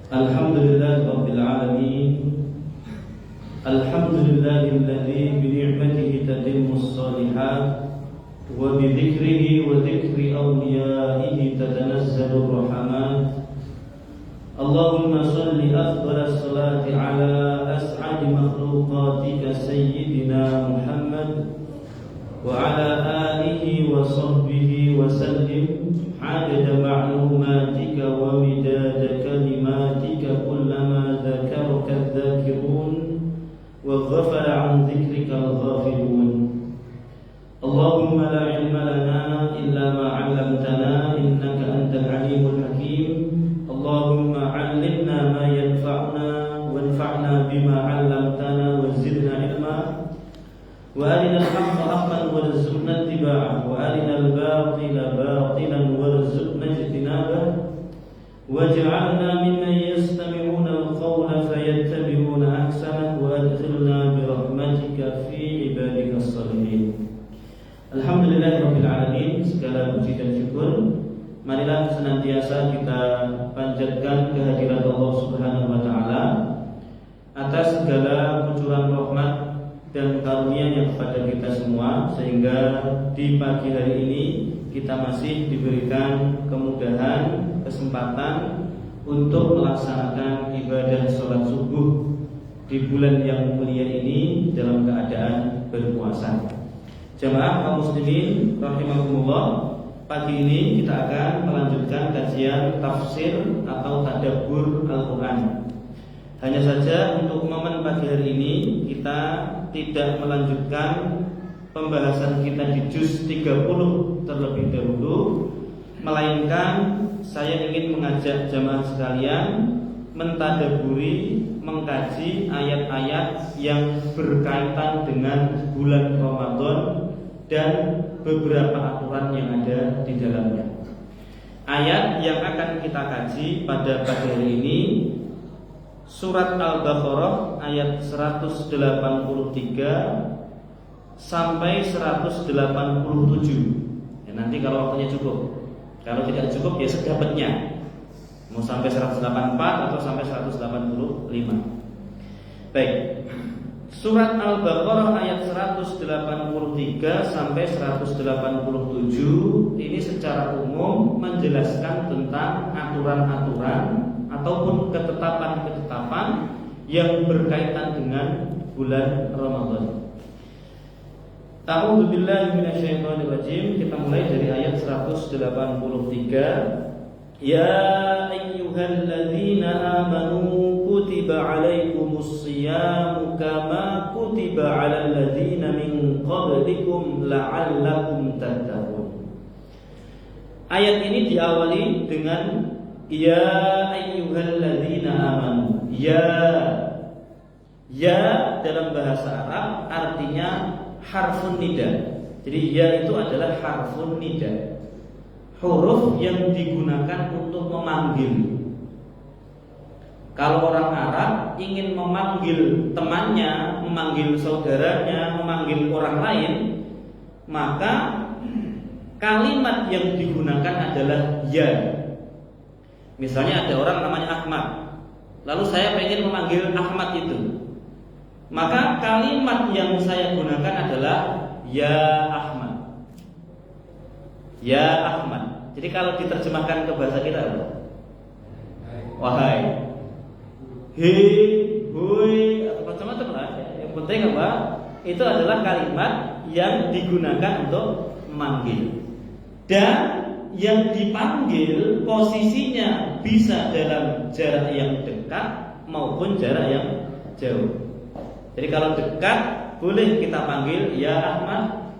Alhamdulillah Rabbil Alamin. Alhamdulillahilladzi bi ni'matihi tatimmus shalihat wa bi dzikrihi wa dzikri awliyaihi tatanazzalur rahmat. Allahumma shalli afdalas salati ala as'adi makhluqatika sayyidina Muhammad wa ala alihi wa sahbihi wa sallim adada ma'lumatika wa midada kalimatika kullama dzakaraka adh-dhakirun wa ghafala 'an dzikrika al-ghafilun. Allahumma la 'ilma lana illa ma 'allamtana innaka antal 'alimul hakim. Allahumma 'allimna ma yanfa'una wanfa'na bima 'allamtana wa zidna 'ilma. وأرنا الحق حقا وارزقنا اتباعه وأرنا الباطل باطلا وارزقنا اجتنابه واجعلنا ممن يستمعون القول فيتبعون أحسنه وأدخلنا برحمتك في عبادك الصالحين. Alhamdulillahirrabbilalamin. Segala puji dan syukur marilah senantiasa kita panjatkan kehadirat Allah Subhanahu wa Ta'ala atas segala kucuran rahmat dan karunia-Nya kepada kita semua, sehingga di pagi hari ini kita masih diberikan kemudahan, kesempatan untuk melaksanakan ibadah sholat subuh di bulan yang mulia ini dalam keadaan berpuasa. Jamaah kaum muslimin rahimakumullah, pagi ini kita akan melanjutkan kajian tafsir atau tadabbur Al-Quran. Hanya saja untuk momen pagi hari ini kita tidak melanjutkan pembahasan kita di juz 30 terlebih dahulu, melainkan saya ingin mengajak jamaah sekalian mentadaburi, mengkaji ayat-ayat yang berkaitan dengan bulan Ramadan dan beberapa aturan yang ada di dalamnya. Ayat yang akan kita kaji pada pagi hari ini Surat Al-Baqarah ayat 183 sampai 187. Ya, nanti kalau waktunya cukup. Kalau tidak cukup ya sedapatnya. Mau sampai 184 atau sampai 185. Baik. Surat Al-Baqarah ayat 183 sampai 187 ini secara umum menjelaskan tentang aturan-aturan ataupun ketetapan-ketetapan yang berkaitan dengan bulan Ramadan. A'udzu billahi minasyaitonir rajim. Kita mulai dari ayat 183. Ya ayyuhalladzina amanu kutiba 'alaikumus shiyamu kama kutiba 'alal ladzina min qablikum la'allakum tattaqun. Ayat ini diawali dengan ya ayyuhalladzina amanu. Ya dalam bahasa Arab artinya harfun nida. Jadi ya itu adalah harfun nida, huruf yang digunakan untuk memanggil. Kalau orang Arab ingin memanggil temannya, memanggil saudaranya, memanggil orang lain, maka kalimat yang digunakan adalah ya. Misalnya ada orang namanya Ahmad, lalu saya ingin memanggil Ahmad itu, maka kalimat yang saya gunakan adalah ya Ahmad. Ya Ahmad. Jadi kalau diterjemahkan ke bahasa kita apa? Wahai, hei, hui, atau macam-macam lah. Yang penting apa? Itu adalah kalimat yang digunakan untuk memanggil. Dan yang dipanggil posisinya bisa dalam jarak yang dekat maupun jarak yang jauh. Jadi kalau dekat boleh kita panggil ya Ahmad,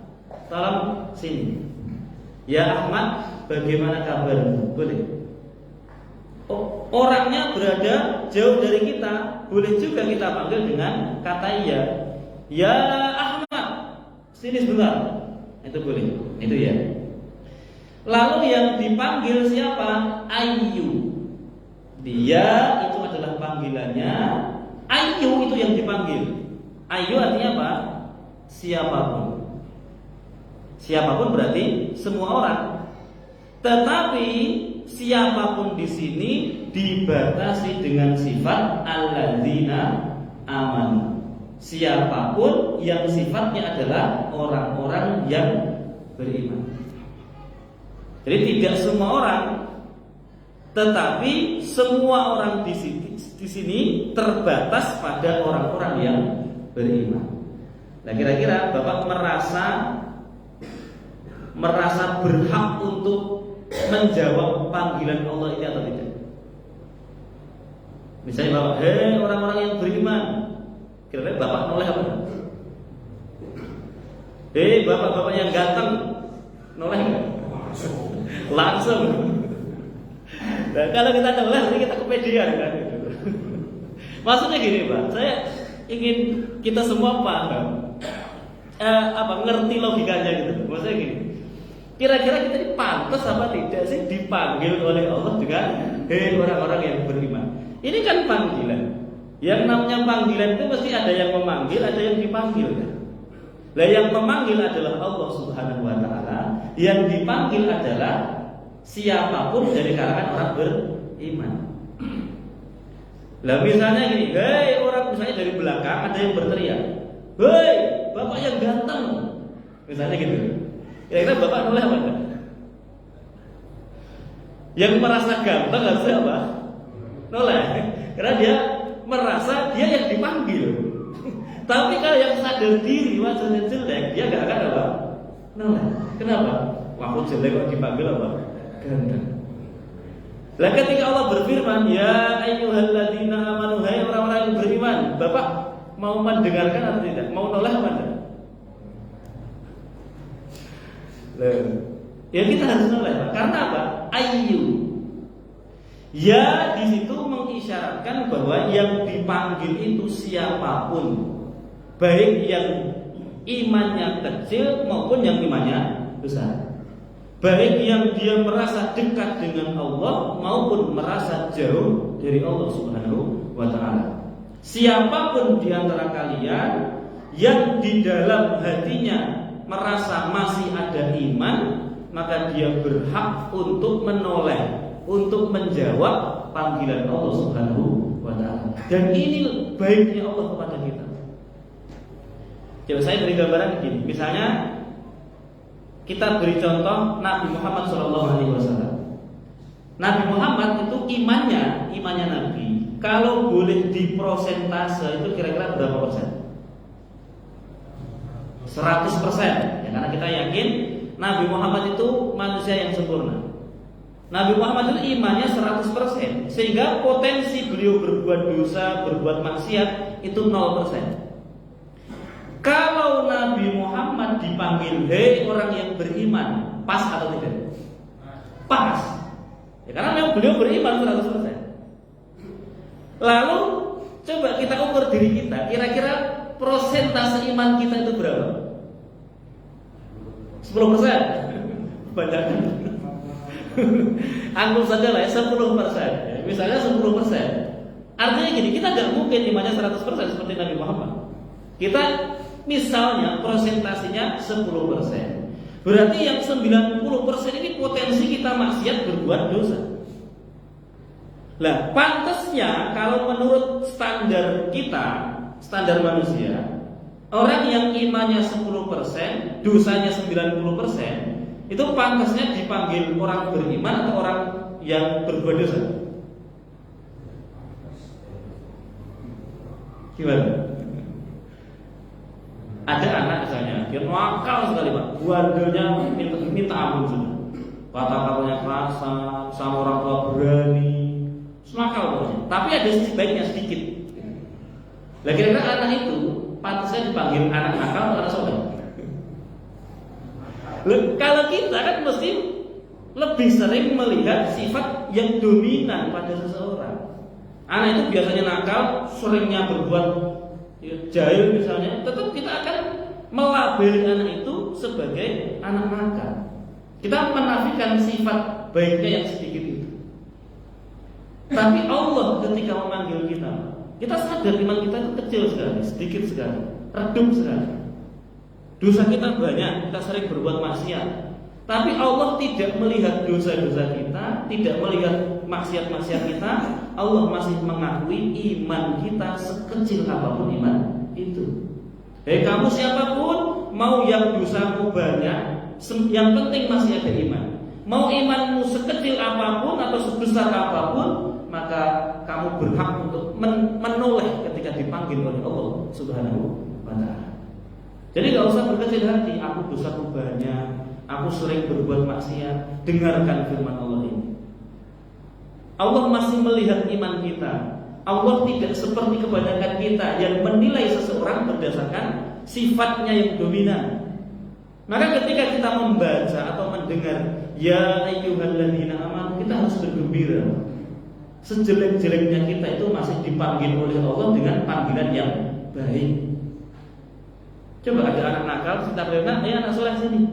tolong sini. Ya Ahmad, bagaimana kabarmu? Boleh. Orangnya berada jauh dari kita, boleh juga kita panggil dengan kata ya. Ya Ahmad, sini sebentar. Itu boleh. Itu ya. Lalu yang dipanggil siapa? Ayu. Dia itu adalah panggilannya. Ayu itu yang dipanggil. Ayu artinya apa? Siapapun. Siapapun berarti semua orang. Tetapi siapapun di sini dibatasi dengan sifat alladzina amanu. Siapapun yang sifatnya adalah orang-orang yang beriman. Jadi tidak semua orang, tetapi semua orang di sini terbatas pada orang-orang yang beriman. Nah, kira-kira Bapak merasa berhak untuk menjawab panggilan Allah ini atau tidak? Misalnya Bapak, hei orang-orang yang beriman, kira-kira Bapak noleh apa? Hei bapak-bapak yang ganteng, noleh nggak? Langsung. Nah, kalau kita noleh, nanti kita kepedean kan? Maksudnya gini Pak, saya ingin kita semua paham, ngerti logikanya gitu. Maksudnya gini, kira-kira kita ini pantas apa tidak sih dipanggil oleh Allah dengan hei orang-orang yang beriman? Ini kan panggilan. Yang namanya panggilan itu mesti ada yang memanggil, ada yang dipanggil kan? Nah, yang memanggil adalah Allah Subhanahu wa taala, yang dipanggil adalah siapapun dari kalangan orang beriman. Lah misalnya gini, hei orang, misalnya dari belakang ada yang berteriak, hei bapak yang ganteng, misalnya gitu. Kira-kira bapak noleh apa enggak? Yang merasa ganteng harusnya apa? Noleh. Karena dia merasa dia yang dipanggil. Tapi kalau yang sadar diri wajahnya jelek, dia gak akan apa? Noleh. Kenapa? Wah, aku jelek kok dipanggil apa? Ganteng. Lah ketika Allah berfirman, ya ayyuhalladzina amanu, hai orang-orang yang beriman, Bapak mau mendengarkan atau tidak? Mau noleh apa enggak? Ya kita harus noleh, karena apa? Ayyu. Ya di situ mengisyaratkan bahwa yang dipanggil itu siapapun, baik yang imannya kecil maupun yang imannya besar. Baik yang dia merasa dekat dengan Allah maupun merasa jauh dari Allah Subhanahu wa taala. Siapapun di antara kalian yang di dalam hatinya merasa masih ada iman, maka dia berhak untuk menoleh, untuk menjawab panggilan Allah Subhanahu wa taala. Dan ini baiknya Allah kepada kita. Coba saya beri gambaran begini. Misalnya kita beri contoh Nabi Muhammad SAW. Nabi Muhammad itu imannya Nabi, kalau boleh diprosentase itu kira-kira berapa persen? 100%. Ya, karena kita yakin Nabi Muhammad itu manusia yang sempurna. Nabi Muhammad itu imannya 100%, sehingga potensi beliau berbuat dosa, berbuat maksiat itu 0%. Kalau Nabi Muhammad dipanggil hei orang yang beriman, pas atau tidak? Pas. Ya, karena beliau beriman 100%. Lalu coba kita ukur diri kita, kira-kira persentase iman kita itu berapa? 10%. Banyak. Anggap saja lah ya 10%. Misalnya 10%. Artinya gini, kita nggak mungkin imannya 100% seperti Nabi Muhammad. Kita misalnya presentasinya 10%. Berarti yang 90% ini potensi kita maksiat berbuat dosa. Lah, pantasnya kalau menurut standar kita, standar manusia, orang yang imannya 10%, dosanya 90%, itu pantasnya dipanggil orang beriman atau orang yang berbuat dosa? Gimana? Ada anak misalnya, dia nakal sekali Pak, bandelnya minta ampun sudah. Kata-katanya kasar, sama orang tua berani, nakal pokoknya. Tapi ada sisi baiknya sedikit. Lah kira-kira anak itu pantasnya dipanggil anak nakal atau anak soleh? Kalau kita kan mesti lebih sering melihat sifat yang dominan pada seseorang. Anak itu biasanya nakal, seringnya berbuat jahil misalnya, tetap kita akan melabeli anak itu sebagai anak nakal. Kita menafikan sifat baiknya yang sedikit itu. Tapi Allah ketika memanggil kita sadar iman kita itu kecil sekali, sedikit sekali, redup sekali. Dosa kita banyak, kita sering berbuat maksiat. Tapi Allah tidak melihat dosa-dosa kita, tidak melihat maksiat-maksiat kita. Allah masih mengakui iman kita sekecil apapun iman itu. Kamu siapapun, mau yang dosamu banyak, yang penting masih ada iman. Mau imanmu sekecil apapun atau sebesar apapun, maka kamu berhak untuk menoleh ketika dipanggil oleh Allah Subhanahu wa Ta'ala. Jadi gak usah berkecil hati, aku dosaku banyak, aku sering berbuat maksiat. Dengarkan firman Allah ini. Allah masih melihat iman kita. Allah tidak seperti kebanyakan kita yang menilai seseorang berdasarkan sifatnya yang dominan. Maka ketika kita membaca atau mendengar ya ayyuhalladzina amanu, kita harus bergembira. Sejelek-jeleknya kita itu masih dipanggil oleh Allah dengan panggilan yang baik. Coba ada anak nakal, kita bilang, anak soleh sini.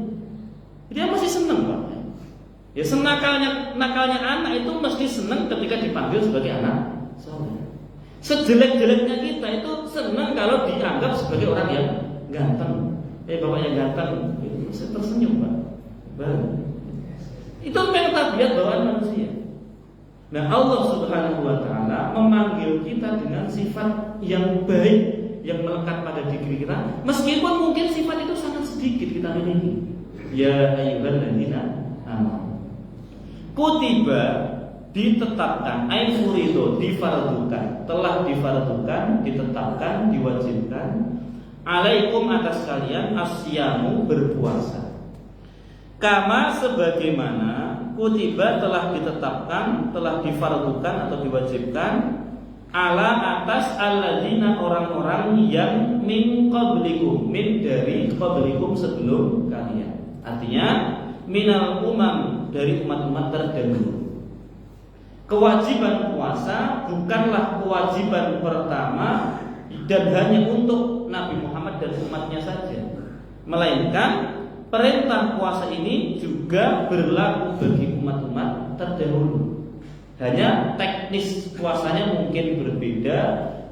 Dia masih senang, Pak. Ya nakalnya anak itu mesti senang ketika dipanggil sebagai anak soleh. Sejelek-jeleknya kita itu senang kalau dianggap sebagai orang yang ganteng. Bapaknya ganteng, itu tersenyum, Pak. Itu memang tabiat bawaan manusia. Nah, Allah Subhanahu wa Ta'ala memanggil kita dengan sifat yang baik yang melekat pada diri kita, meskipun mungkin sifat itu sangat sedikit kita miliki. Ya ayyuhalladzina amanu. Kutiba ditetapkan, furido difardukan, telah difardukan, ditetapkan, diwajibkan, alaikum atas kalian asyamu berpuasa. Kama sebagaimana kutiba telah ditetapkan, telah difardukan atau diwajibkan ala atas alladzina orang-orang yang min qablikum, min dari qablikum sebelum kalian. Artinya minal umam, dari umat-umat terdahulu. Kewajiban puasa bukanlah kewajiban pertama dan hanya untuk Nabi Muhammad dan umatnya saja, melainkan perintah puasa ini juga berlaku bagi umat-umat terdahulu. Hanya teknis puasanya mungkin berbeda,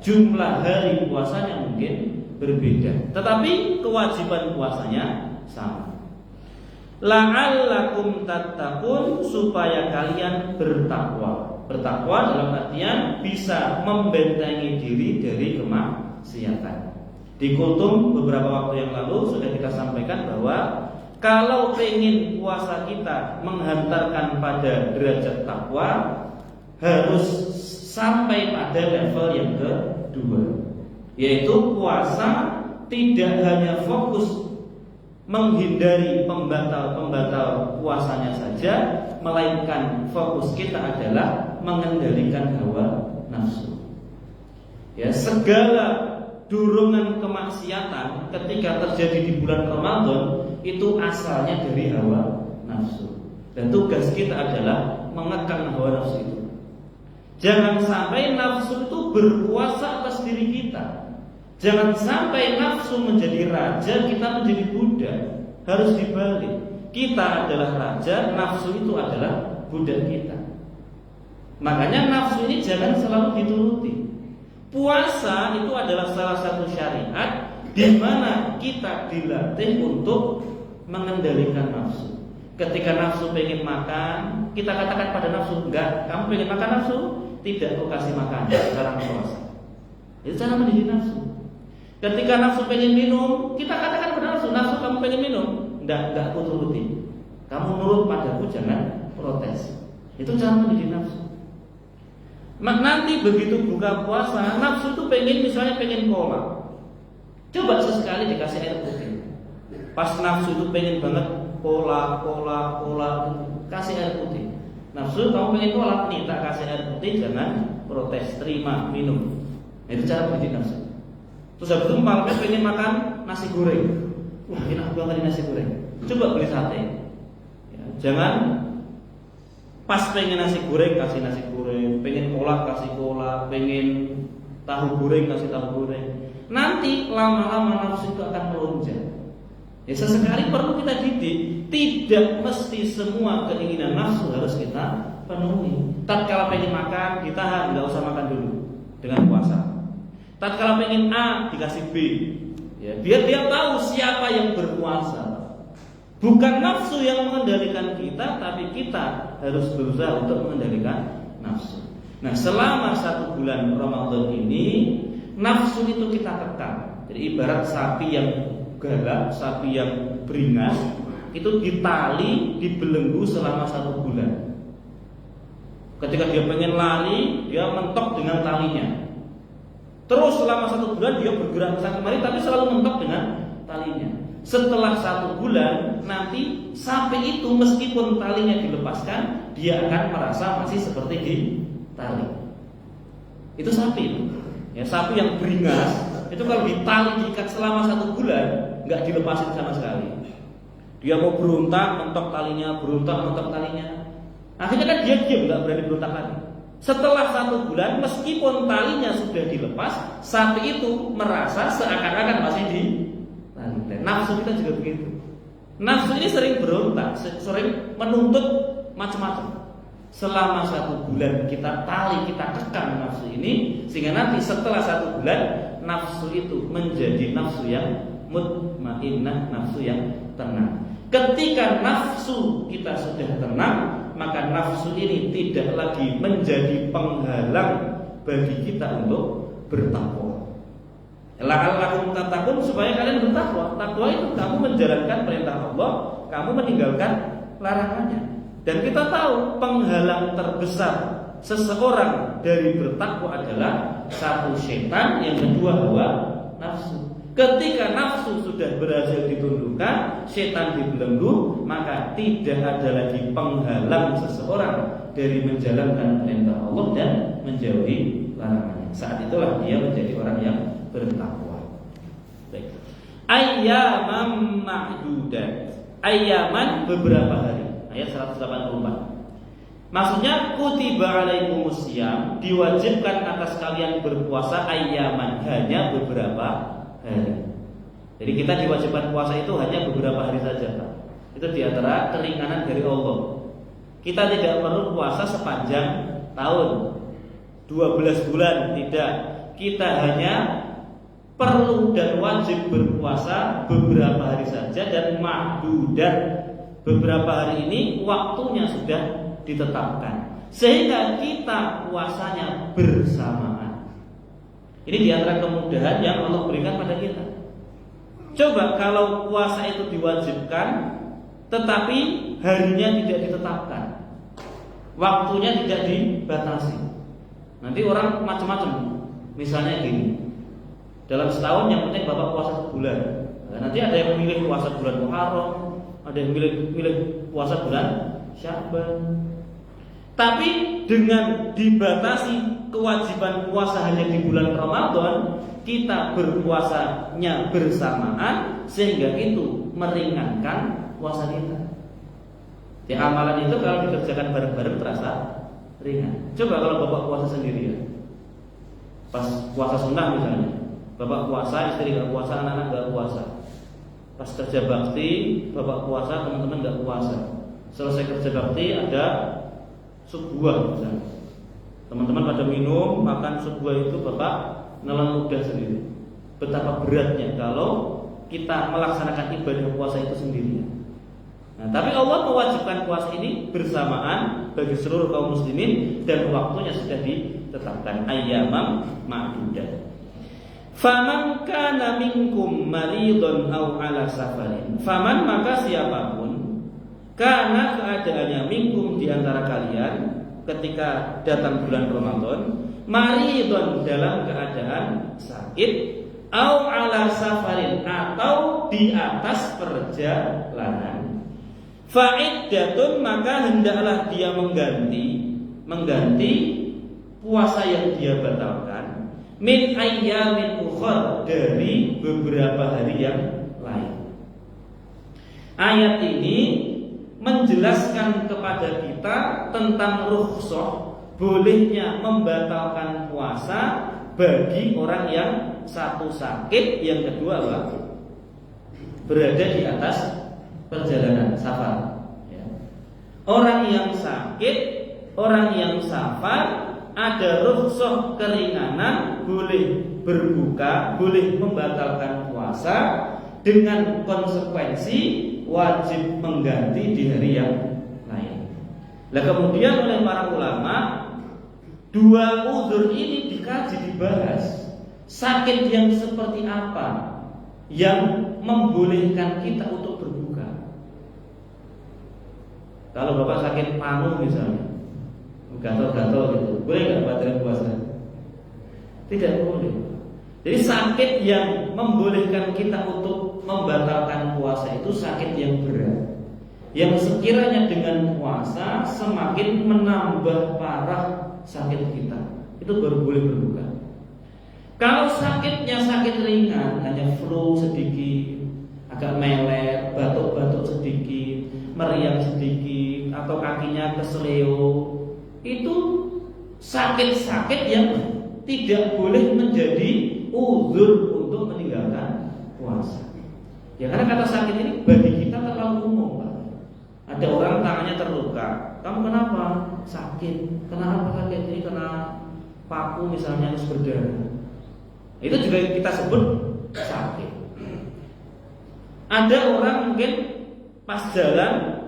jumlah hari puasanya mungkin berbeda, tetapi kewajiban puasanya sama. La'allakum tattaqun, supaya kalian bertakwa. Bertakwa dalam artian bisa membentengi diri dari kemaksiatan. Di Kultum beberapa waktu yang lalu sudah kita sampaikan bahwa kalau ingin puasa kita menghantarkan pada derajat takwa, harus sampai pada level yang kedua, yaitu puasa tidak hanya fokus menghindari pembatal-pembatal puasanya saja, melainkan fokus kita adalah mengendalikan hawa nafsu. Ya, segala dorongan kemaksiatan ketika terjadi di bulan Ramadan itu asalnya dari hawa nafsu, dan tugas kita adalah mengekang hawa nafsu itu. Jangan sampai nafsu itu berkuasa atas diri kita. Jangan sampai nafsu menjadi raja, kita menjadi budak. Harus dibalik. Kita adalah raja, nafsu itu adalah budak kita. Makanya nafsu ini jangan selalu dituruti. Puasa itu adalah salah satu syariat di mana kita dilatih untuk mengendalikan nafsu. Ketika nafsu pengen makan, kita katakan pada nafsu, enggak, kamu pengen makan nafsu? Tidak, aku kasih makan, sekarang puasa. Itu cara mendidik nafsu. Ketika nafsu pengen minum, kita katakan pada nafsu, nafsu kamu pengen minum? Enggak aku turuti. Kamu nurut padaku, jangan protes. Itu cara mendidik nafsu. Nanti begitu buka puasa, nafsu itu misalnya pengen cola. Coba sesekali dikasih air putih. Pas nafsu itu pengen banget cola, kasih air putih. Nafsu kamu pengen cola, nih tak kasih air putih, jangan protes, terima, minum. Itu cara mendidik nafsu. Terus habis itu malamnya pengen makan nasi goreng. Wah, enak banget nasi goreng. Coba beli sate. Ya, jangan pas pengen nasi goreng kasih nasi goreng, pengen cola kasih cola, pengen tahu goreng kasih tahu goreng. Nanti lama-lama nafsu itu akan melonjak. Ya, sesekali perlu kita didik. Tidak mesti semua keinginan nafsu harus kita penuhi. Tatkala pengen makan, ditahan, nggak usah makan dulu dengan puasa. Tatkala pengen A, dikasih B. Ya, biar dia tahu siapa yang berkuasa. Bukan nafsu yang mengendalikan kita, tapi kita harus berusaha untuk mengendalikan nafsu. Nah, selama 1 bulan Ramadan ini nafsu itu kita kekang. Jadi ibarat sapi yang galak, sapi yang beringas, itu ditali, dibelenggu selama 1 bulan. Ketika dia pengen lari, dia mentok dengan talinya. Terus selama 1 bulan dia bergerak ke sana kemari, tapi selalu mentok dengan talinya. Setelah 1 bulan, nanti sapi itu meskipun talinya dilepaskan, dia akan merasa masih seperti di tali. Itu sapi. Ya, sapi yang beringas itu kalau ditali diikat selama 1 bulan, nggak dilepasin sama sekali. Dia mau berontak, mentok talinya, berontak, mentok talinya. Akhirnya kan dia diam, nggak berani berontak lagi. Setelah 1 bulan, meskipun talinya sudah dilepas, sapi itu merasa seakan-akan masih di tali. Nafsu kita juga begitu. Nafsu ini sering berontak, sering menuntut macam-macam. Selama 1 bulan kita tali, kita kekang nafsu ini, sehingga nanti setelah 1 bulan nafsu itu menjadi nafsu yang mutmainnah, nafsu yang tenang. Ketika nafsu kita sudah tenang, maka nafsu ini tidak lagi menjadi penghalang bagi kita untuk bertakwa. La'allakum tattaqun, supaya kalian bertakwa. Takwa itu kamu menjalankan perintah Allah, kamu meninggalkan larangannya. Dan kita tahu penghalang terbesar seseorang dari bertakwa adalah 1 setan, yang kedua hawa nafsu. Ketika nafsu sudah berhasil ditundukkan, setan dibelenggu, maka tidak ada lagi penghalang seseorang dari menjalankan perintah Allah dan menjauhi larangannya. Saat itulah dia menjadi orang yang bertakwa. Baik. Ayyaman ma'dudat. Ayyaman beberapa hari. Ayat 184. Maksudnya kutiba alaikumusiyam, diwajibkan atas kalian berpuasa ayyaman, hanya beberapa hari. Jadi kita diwajibkan puasa itu hanya beberapa hari saja, Pak. Itu diantara keringanan dari Allah. Kita tidak perlu puasa sepanjang tahun, 12 bulan, tidak. Kita hanya perlu dan wajib berpuasa beberapa hari saja, dan mahdudat, beberapa hari ini waktunya sudah ditetapkan, sehingga kita puasanya bersamaan. Ini diantara kemudahan yang Allah berikan pada kita. Coba kalau puasa itu diwajibkan, tetapi harinya tidak ditetapkan, waktunya tidak dibatasi, nanti orang macam-macam. Misalnya gini, dalam setahun yang penting Bapak puasa sebulan. Nah, nanti ada yang memilih puasa bulan Muharram, ada yang milih puasa bulan Sya'ban. Tapi dengan dibatasi kewajiban puasa hanya di bulan Ramadan, kita berpuasanya bersamaan, sehingga itu meringankan puasa kita. Di amalan itu kalau dikerjakan bareng-bareng terasa ringan. Coba kalau Bapak puasa sendirian, pas puasa sunnah misalnya, Bapak puasa, istri gak puasa, anak-anak gak puasa. Pas kerja bakti, Bapak puasa, teman-teman gak puasa. Selesai kerja bakti ada sup buah misalnya, teman-teman pada minum, makan sup buah itu, Bapak nelan ludah sendiri. Betapa beratnya kalau kita melaksanakan ibadah puasa itu sendirian. Nah, tapi Allah mewajibkan puasa ini bersamaan bagi seluruh kaum muslimin, dan waktunya sudah ditetapkan, ayyamam ma'dudat. Faman kana minkum maridun aw ala safarin. Faman, maka siapapun, karena keadaannya minkum, di antara kalian ketika datang bulan Ramadan, maridun, dalam keadaan sakit, au ala safarin, atau di atas perjalanan, fa'iddatun, maka hendaklah dia mengganti puasa yang dia batalkan, min ayyamin ukhar, dari beberapa hari yang lain. Ayat ini menjelaskan kepada kita tentang rukhsah, bolehnya membatalkan puasa bagi orang yang satu sakit, yang kedua berada di atas perjalanan safar. Orang yang sakit, orang yang safar, ada rukhsah keringanan, boleh berbuka, boleh membatalkan puasa, dengan konsekuensi wajib mengganti di hari yang lain. Nah, kemudian oleh para ulama, dua uzur ini dikaji, dibahas. Sakit yang seperti apa yang membolehkan kita untuk berbuka? Kalau Bapak sakit paru misalnya, gatal-gatal gitu, boleh nggak batalkan puasa? Tidak boleh. Jadi sakit yang membolehkan kita untuk membatalkan puasa itu sakit yang berat, yang sekiranya dengan puasa semakin menambah parah sakit kita, itu baru boleh berbuka. Kalau sakitnya sakit ringan, hanya flu sedikit, agak meler, batuk-batuk sedikit, meriang sedikit, atau kakinya keseleo, itu sakit-sakit yang tidak boleh menjadi uzur untuk meninggalkan puasa. Ya karena kata sakit ini bagi kita terlalu umum, Pak. Ada orang tangannya terluka, kamu kenapa? Sakit. Kenapa sakit ini? Kena paku misalnya, harus berdarah. Itu juga kita sebut sakit. Ada orang mungkin pas jalan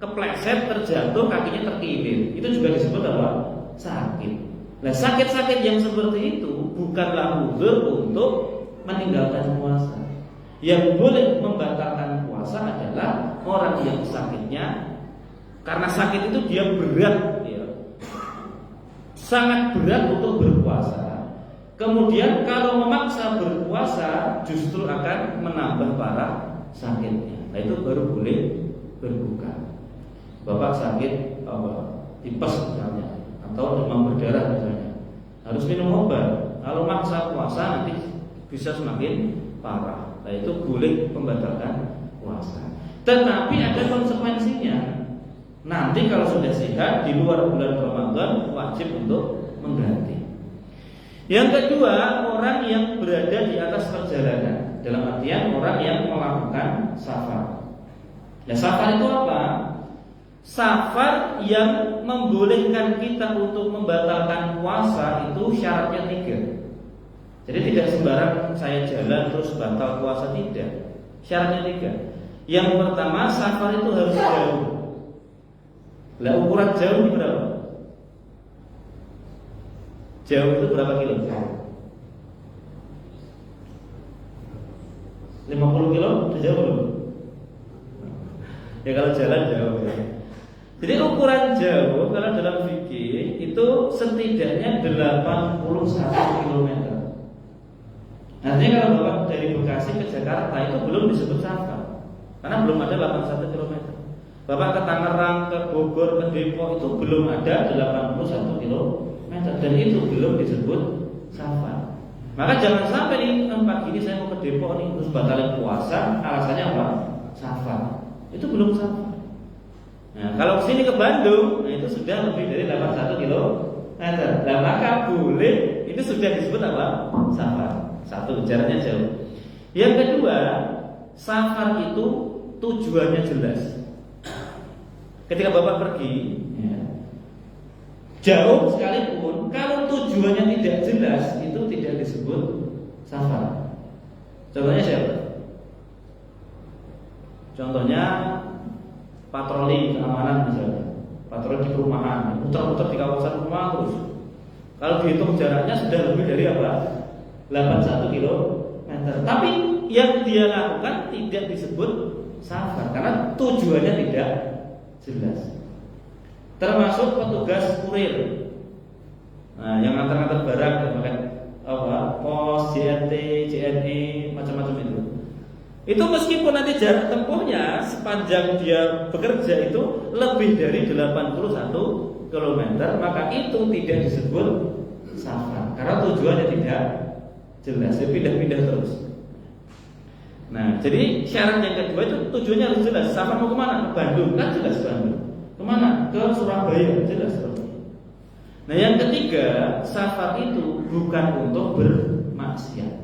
kepleset, terjatuh, kakinya terkilir. Itu juga disebut apa? Sakit. Nah, sakit-sakit yang seperti itu bukanlah uzur untuk meninggalkan puasa. Yang boleh membatalkan puasa adalah orang yang sakitnya karena sakit itu dia berat, ya. Sangat berat untuk berpuasa. Kemudian kalau memaksa berpuasa justru akan menambah parah sakitnya. Nah, itu baru boleh berbuka. Bapak sakit tipes misalnya, atau demam berdarah misalnya, harus minum obat. Kalau maksa puasa nanti bisa semakin parah. Nah, itu boleh membatalkan puasa. Tetapi ada konsekuensinya. Nanti kalau sudah sehat di luar bulan Ramadan wajib untuk mengganti. Yang kedua, orang yang berada di atas perjalanan, dalam artian orang yang melakukan safar. Nah, safar itu apa? Safar yang membolehkan kita untuk membatalkan puasa itu syaratnya 3. Jadi tidak sembarang saya jalan terus batal puasa, tidak. Syaratnya 3. Yang pertama, safar itu harus jauh. Lah, ukuran jauh ini berapa? Jauh itu berapa kilo? 50 kilo udah jauh belum? Ya kalau jalan jauh ya. Jadi ukuran jauh kalau dalam fikih itu setidaknya 81 km. Artinya kalau Bapak dari Bekasi ke Jakarta itu belum disebut safar, karena belum ada 81 km. Bapak ke Tangerang, ke Bogor, ke Depok itu belum ada 81 km, dan itu belum disebut safar. Maka jangan sampai nih pagi ini saya mau ke Depok nih terus batalin puasa, alasannya apa? Safar. Itu belum safar. Nah, kalau kesini ke Bandung, nah itu sudah lebih dari 81 km. Nah, maka boleh, itu sudah disebut apa? Safar. Satu, jaraknya jauh. Yang kedua, safar itu tujuannya jelas. Ketika Bapak pergi, ya, jauh sekalipun, kalau tujuannya tidak jelas, itu tidak disebut safar. Contohnya siapa? Contohnya patroli keamanan misalnya, patroli di perumahan, muter-muter di kawasan rumah terus. Kalau dihitung jaraknya sudah lebih dari apa? 81 km. Tapi yang dia lakukan tidak disebut safar karena tujuannya tidak jelas. Termasuk petugas kurir. Nah, yang antar-antar barang pakai pos, JNT, JNE, macam-macam itu. Itu meskipun nanti jarak tempuhnya sepanjang dia bekerja itu lebih dari 81 km, maka itu tidak disebut safar karena tujuannya tidak jelas, dia pindah-pindah terus. Nah, jadi syarat yang kedua itu tujuannya harus jelas. Safar mau kemana? Ke Bandung, kan jelas Bandung. Kemana? Ke Surabaya, jelas Surabaya. Nah, yang ketiga, safar itu bukan untuk bermaksiat.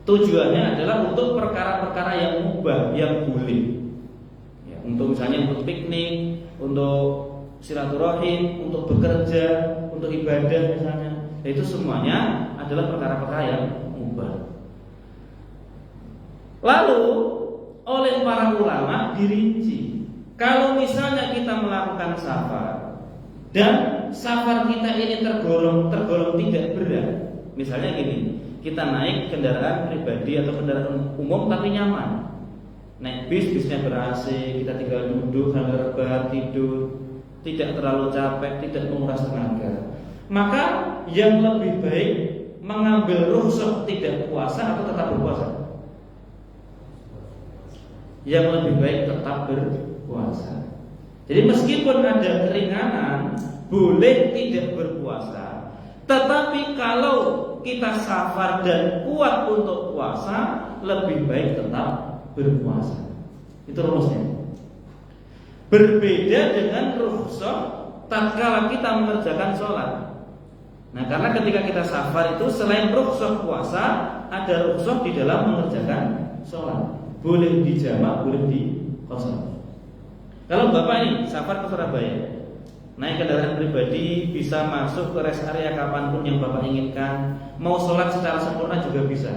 Tujuannya adalah untuk perkara-perkara yang mubah, yang boleh. Ya, untuk misalnya untuk piknik, untuk silaturahim, untuk bekerja, untuk ibadah misalnya. Nah, itu semuanya adalah perkara-perkara yang mubah. Lalu oleh para ulama dirinci. Kalau misalnya kita melakukan safar dan safar kita ini tergolong tidak berat, misalnya gini, kita naik kendaraan pribadi atau kendaraan umum tapi nyaman, naik bisnya ber-AC, kita tinggal duduk sambil rebahan tidur, tidak terlalu capek, tidak menguras tenaga, maka yang lebih baik mengambil rukhsah tidak puasa atau tetap berpuasa? Yang lebih baik tetap berpuasa. Jadi meskipun ada keringanan, boleh tidak berpuasa. Tetapi kalau kita safar dan kuat untuk puasa, lebih baik tetap berpuasa. Itu rumusnya. Berbeda dengan rukhsah tatkala kita mengerjakan sholat. Nah, karena ketika kita safar itu selain rukhsah puasa, ada rukhsah di dalam mengerjakan sholat. Boleh dijamak, boleh di qasar. Kalau Bapak ini safar ke Surabaya, naik kendaraan pribadi, bisa masuk ke rest area kapanpun yang Bapak inginkan, mau sholat secara sempurna juga bisa.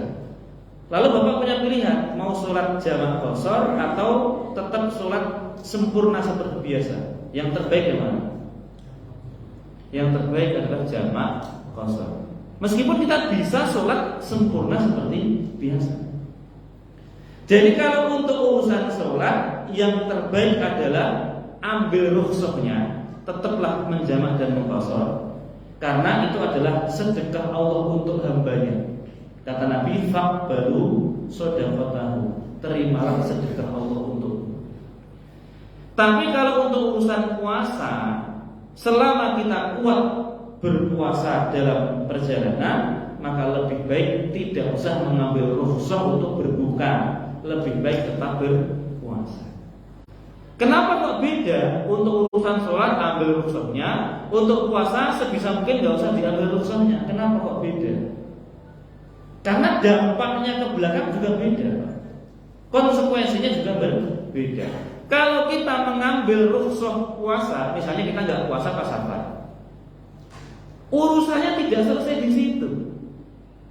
Lalu Bapak punya pilihan, mau sholat jamak qasar atau tetap sholat sempurna seperti biasa. Yang terbaik yang mana? Yang terbaik adalah jamak qasar. Meskipun kita bisa sholat sempurna seperti biasa. Jadi kalau untuk urusan sholat, yang terbaik adalah ambil rukhsahnya, tetaplah menjamak dan mengqasar, karena itu adalah sedekah Allah untuk hambanya. Kata Nabi, faqbalu shadaqatahu, terimalah sedekah Allah untukmu. Tapi kalau untuk urusan puasa, selama kita kuat berpuasa dalam perjalanan, maka lebih baik tidak usah mengambil rukhsah untuk berbuka, lebih baik tetap berpuasa. Kenapa kok beda? Untuk urusan sholat ambil rukhsahnya, untuk puasa sebisa mungkin nggak usah diambil rukhsahnya. Kenapa kok beda? Karena dampaknya ke belakang juga beda, konsekuensinya juga berbeda. Kalau kita mengambil rukhsah puasa, misalnya kita nggak puasa pas safar, urusannya tidak selesai di situ.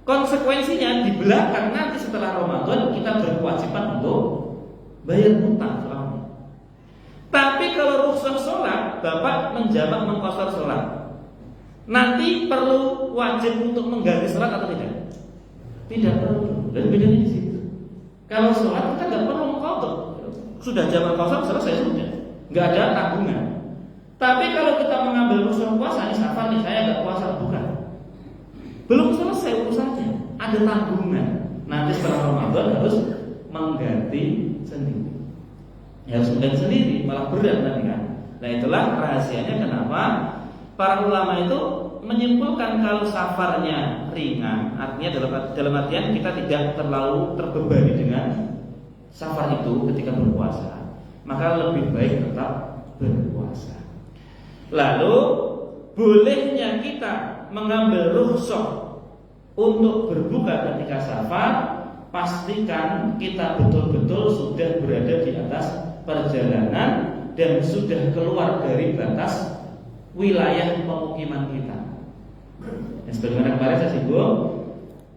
Konsekuensinya di belakang nanti setelah Ramadan kita berkewajiban untuk bayar hutang selama. Tapi kalau rukhsah sholat, Bapak menjamak mengqasar sholat, nanti perlu wajib untuk mengganti sholat atau tidak? Tidak perlu. Dan bedanya di situ. Kalau sholat kita nggak perlu mengqadha, sudah jamak qasar selesai sudah, nggak ada tanggungan. Tapi kalau kita mengambil rukhsah puasa, ini safar nih, saya nggak puasa, bukan. Belum selesai urusannya, ada tanggungan. Nanti setelah Ramadan harus mengganti sendiri. Harus mengganti sendiri, malah berat nanti kan. Nah itulah rahasianya kenapa para ulama itu menyimpulkan kalau safarnya ringan, artinya dalam artian kita tidak terlalu terbebani dengan safar itu ketika berpuasa, maka lebih baik tetap berpuasa. Lalu bolehnya kita mengambil rukhsah untuk berbuka ketika safar, pastikan kita betul-betul sudah berada di atas perjalanan dan sudah keluar dari batas wilayah pemukiman kita. Ya, sebagaimana kemarin saya singgung,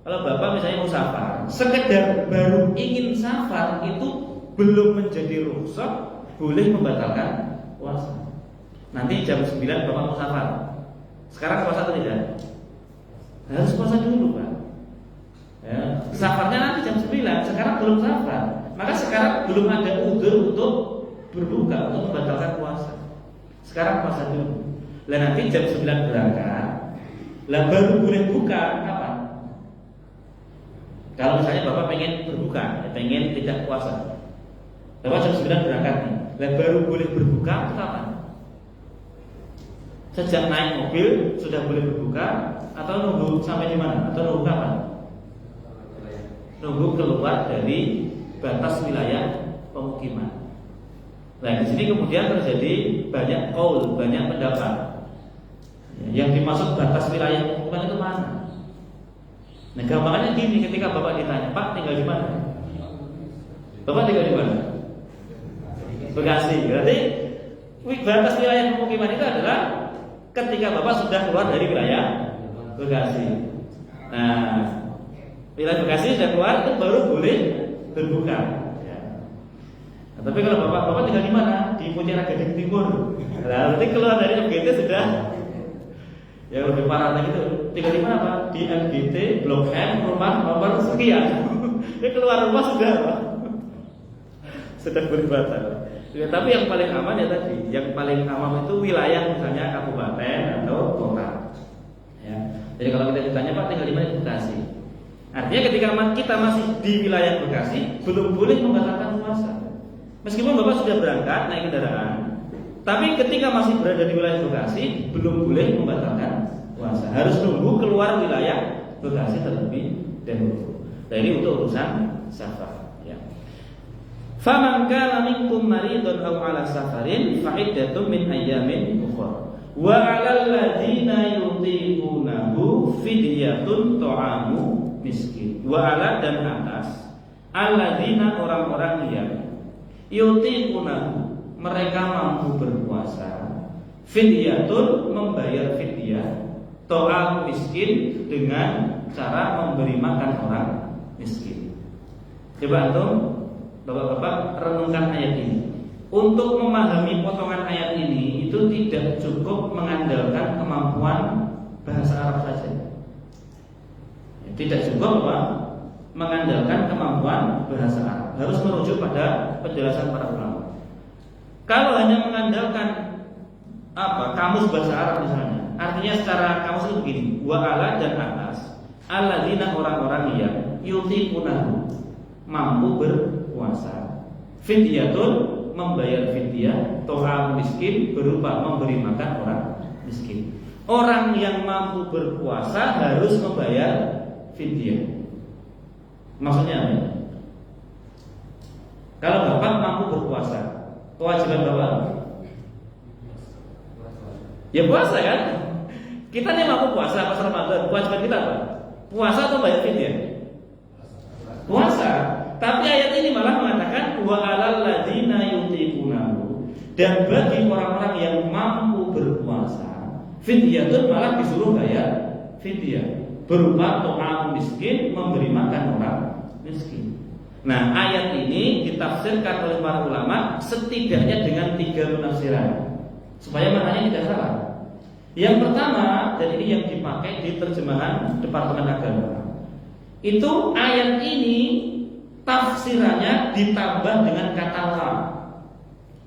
kalau Bapak misalnya mau safar, sekedar baru ingin safar itu belum menjadi rukhsah, boleh membatalkan puasa. Nanti jam 9 Bapak mau safar, sekarang puasa atau tidak? Harus puasa dulu Pak ya. Safarnya nanti jam 9, sekarang belum safar, maka sekarang belum ada udzur untuk berbuka, untuk membatalkan puasa. Sekarang puasa dulu. Lah nanti jam 9 berangkat, lah baru boleh buka kapan? Kalau misalnya Bapak pengen berbuka, pengen tidak puasa, Bapak jam 9 berangkat nih, lah baru boleh berbuka itu kapan? Sejak naik mobil sudah boleh berbuka, atau nunggu sampai di mana? Atau nunggu kapan? Nunggu keluar dari batas wilayah pemukiman. Nah di sini kemudian terjadi banyak qaul, banyak pendapat. Yang dimaksud batas wilayah pemukiman itu mana? Nah gampangannya gini, ketika Bapak ditanya, Pak tinggal di mana? Bapak tinggal di mana? Bekasi. Berarti batas wilayah pemukiman itu adalah ketika Bapak sudah keluar dari wilayah Bekasi. Nah, wilayah Bekasi sudah keluar itu baru boleh berbuka. Ya. Tapi kalau bapak tinggal di mana? Di Pontianak Gading Timur. Nah, nanti keluar dari MGT sudah ya lebih parah lagi itu. Tinggal di mana Pak? Di MGT Blok M rumah nomor sekian. Dia keluar rumah sudah Pak. Sudah beribadah. Ya, tapi yang paling aman ya tadi, yang paling aman itu wilayah misalnya kabupaten atau kota. Ya. Jadi kalau kita ditanya Pak tinggal di mana? Di Bekasi. Artinya ketika kita masih di wilayah Bekasi belum boleh membatalkan puasa. Meskipun Bapak sudah berangkat naik kendaraan, tapi ketika masih berada di wilayah Bekasi belum boleh membatalkan puasa. Harus nunggu keluar wilayah Bekasi terlebih dahulu. Dan ini untuk urusan safar. Ya. Faman kana minkum maridun aw ala safarin fa iddatun min ayyamin ukhra. Wa 'alal ladzina yutiqunahu fidyatun ta'amu miskin. Wa 'ala dan atas alladzina orang-orang yang yutiqunahu mereka mampu berpuasa, fidyatun membayar fidyah, ta'amu miskin dengan cara memberi makan orang miskin. Coba antum Bapak-bapak renungkan ayat ini. Untuk memahami potongan ayat ini itu tidak cukup mengandalkan kemampuan bahasa Arab saja. Tidak cukup Pak, mengandalkan kemampuan bahasa Arab. Harus merujuk pada penjelasan para ulama. Kalau hanya mengandalkan kamus bahasa Arab misalnya, artinya secara kamus itu begini: wa ala dan atas, alladzina orang-orang yang yutiqunahu mampu berpuasa, fidyatun membayar fidyah, ta'am miskin berupa memberi makan orang miskin. Orang yang mampu berpuasa harus membayar fidyah. Maksudnya apa? Kalau Bapak mampu berpuasa, kewajiban Bapak ya puasa kan? Kita nih mampu puasa pas Ramadan, kewajiban kita apa? Puasa atau bayar fidyah? Puasa. Tapi ayat ini malah mengatakan wa 'alal ladzina yutiqunahu, dan bagi orang-orang yang mampu berpuasa, fidyatun malah disuruh bayar fidyah berupa ta'am miskin, memberi makan orang miskin. Nah, ayat ini ditafsirkan oleh para ulama setidaknya dengan 3 penafsiran supaya maknanya tidak salah. Yang pertama, dan ini yang dipakai di terjemahan Departemen Agama, itu ayat ini tafsirannya ditambah dengan kata lam.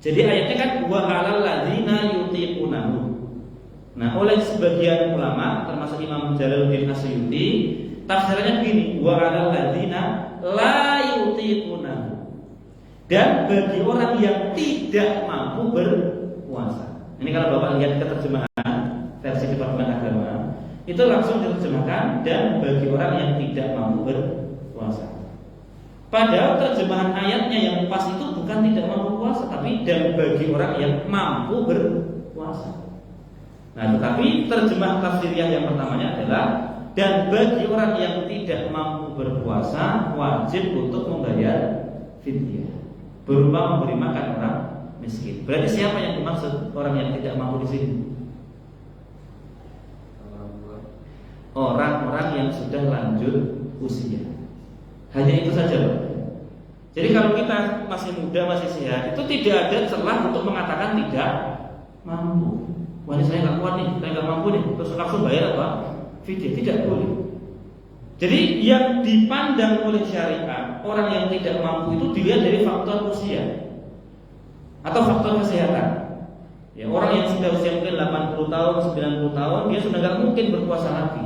Jadi ayatnya kan wa 'alal ladzina yutiqunahu. Nah, oleh sebagian ulama termasuk Imam Jalaluddin Asyuti, tafsirannya begini: wa 'alal ladzina la yutiqunahu. Dan bagi orang yang tidak mampu berpuasa. Ini kalau Bapak lihat keterjemahan versi Departemen Agama, itu langsung diterjemahkan dan bagi orang yang tidak mampu berpuasa. Padahal terjemahan ayatnya yang pas itu bukan tidak mampu puasa, tapi dan bagi orang yang mampu berpuasa. Nah, tetapi terjemah tafsiriyah yang pertamanya adalah dan bagi orang yang tidak mampu berpuasa wajib untuk membayar fidyah berupa memberi makan orang miskin. Berarti siapa yang dimaksud orang yang tidak mampu di sini? Orang-orang yang sudah lanjut usia. Hanya itu saja Pak. Jadi kalau kita masih muda, masih sehat, itu tidak ada celah untuk mengatakan tidak mampu. Wah, ini saya nggak kuat nih, saya nggak mampu nih, terus langsung bayar apa? Fidyah. Tidak boleh. Jadi yang dipandang oleh syariat, orang yang tidak mampu itu dilihat dari faktor usia atau faktor kesehatan. Ya, orang yang sudah usia mungkin 80 tahun, 90 tahun, dia sudah nggak mungkin berpuasa lagi.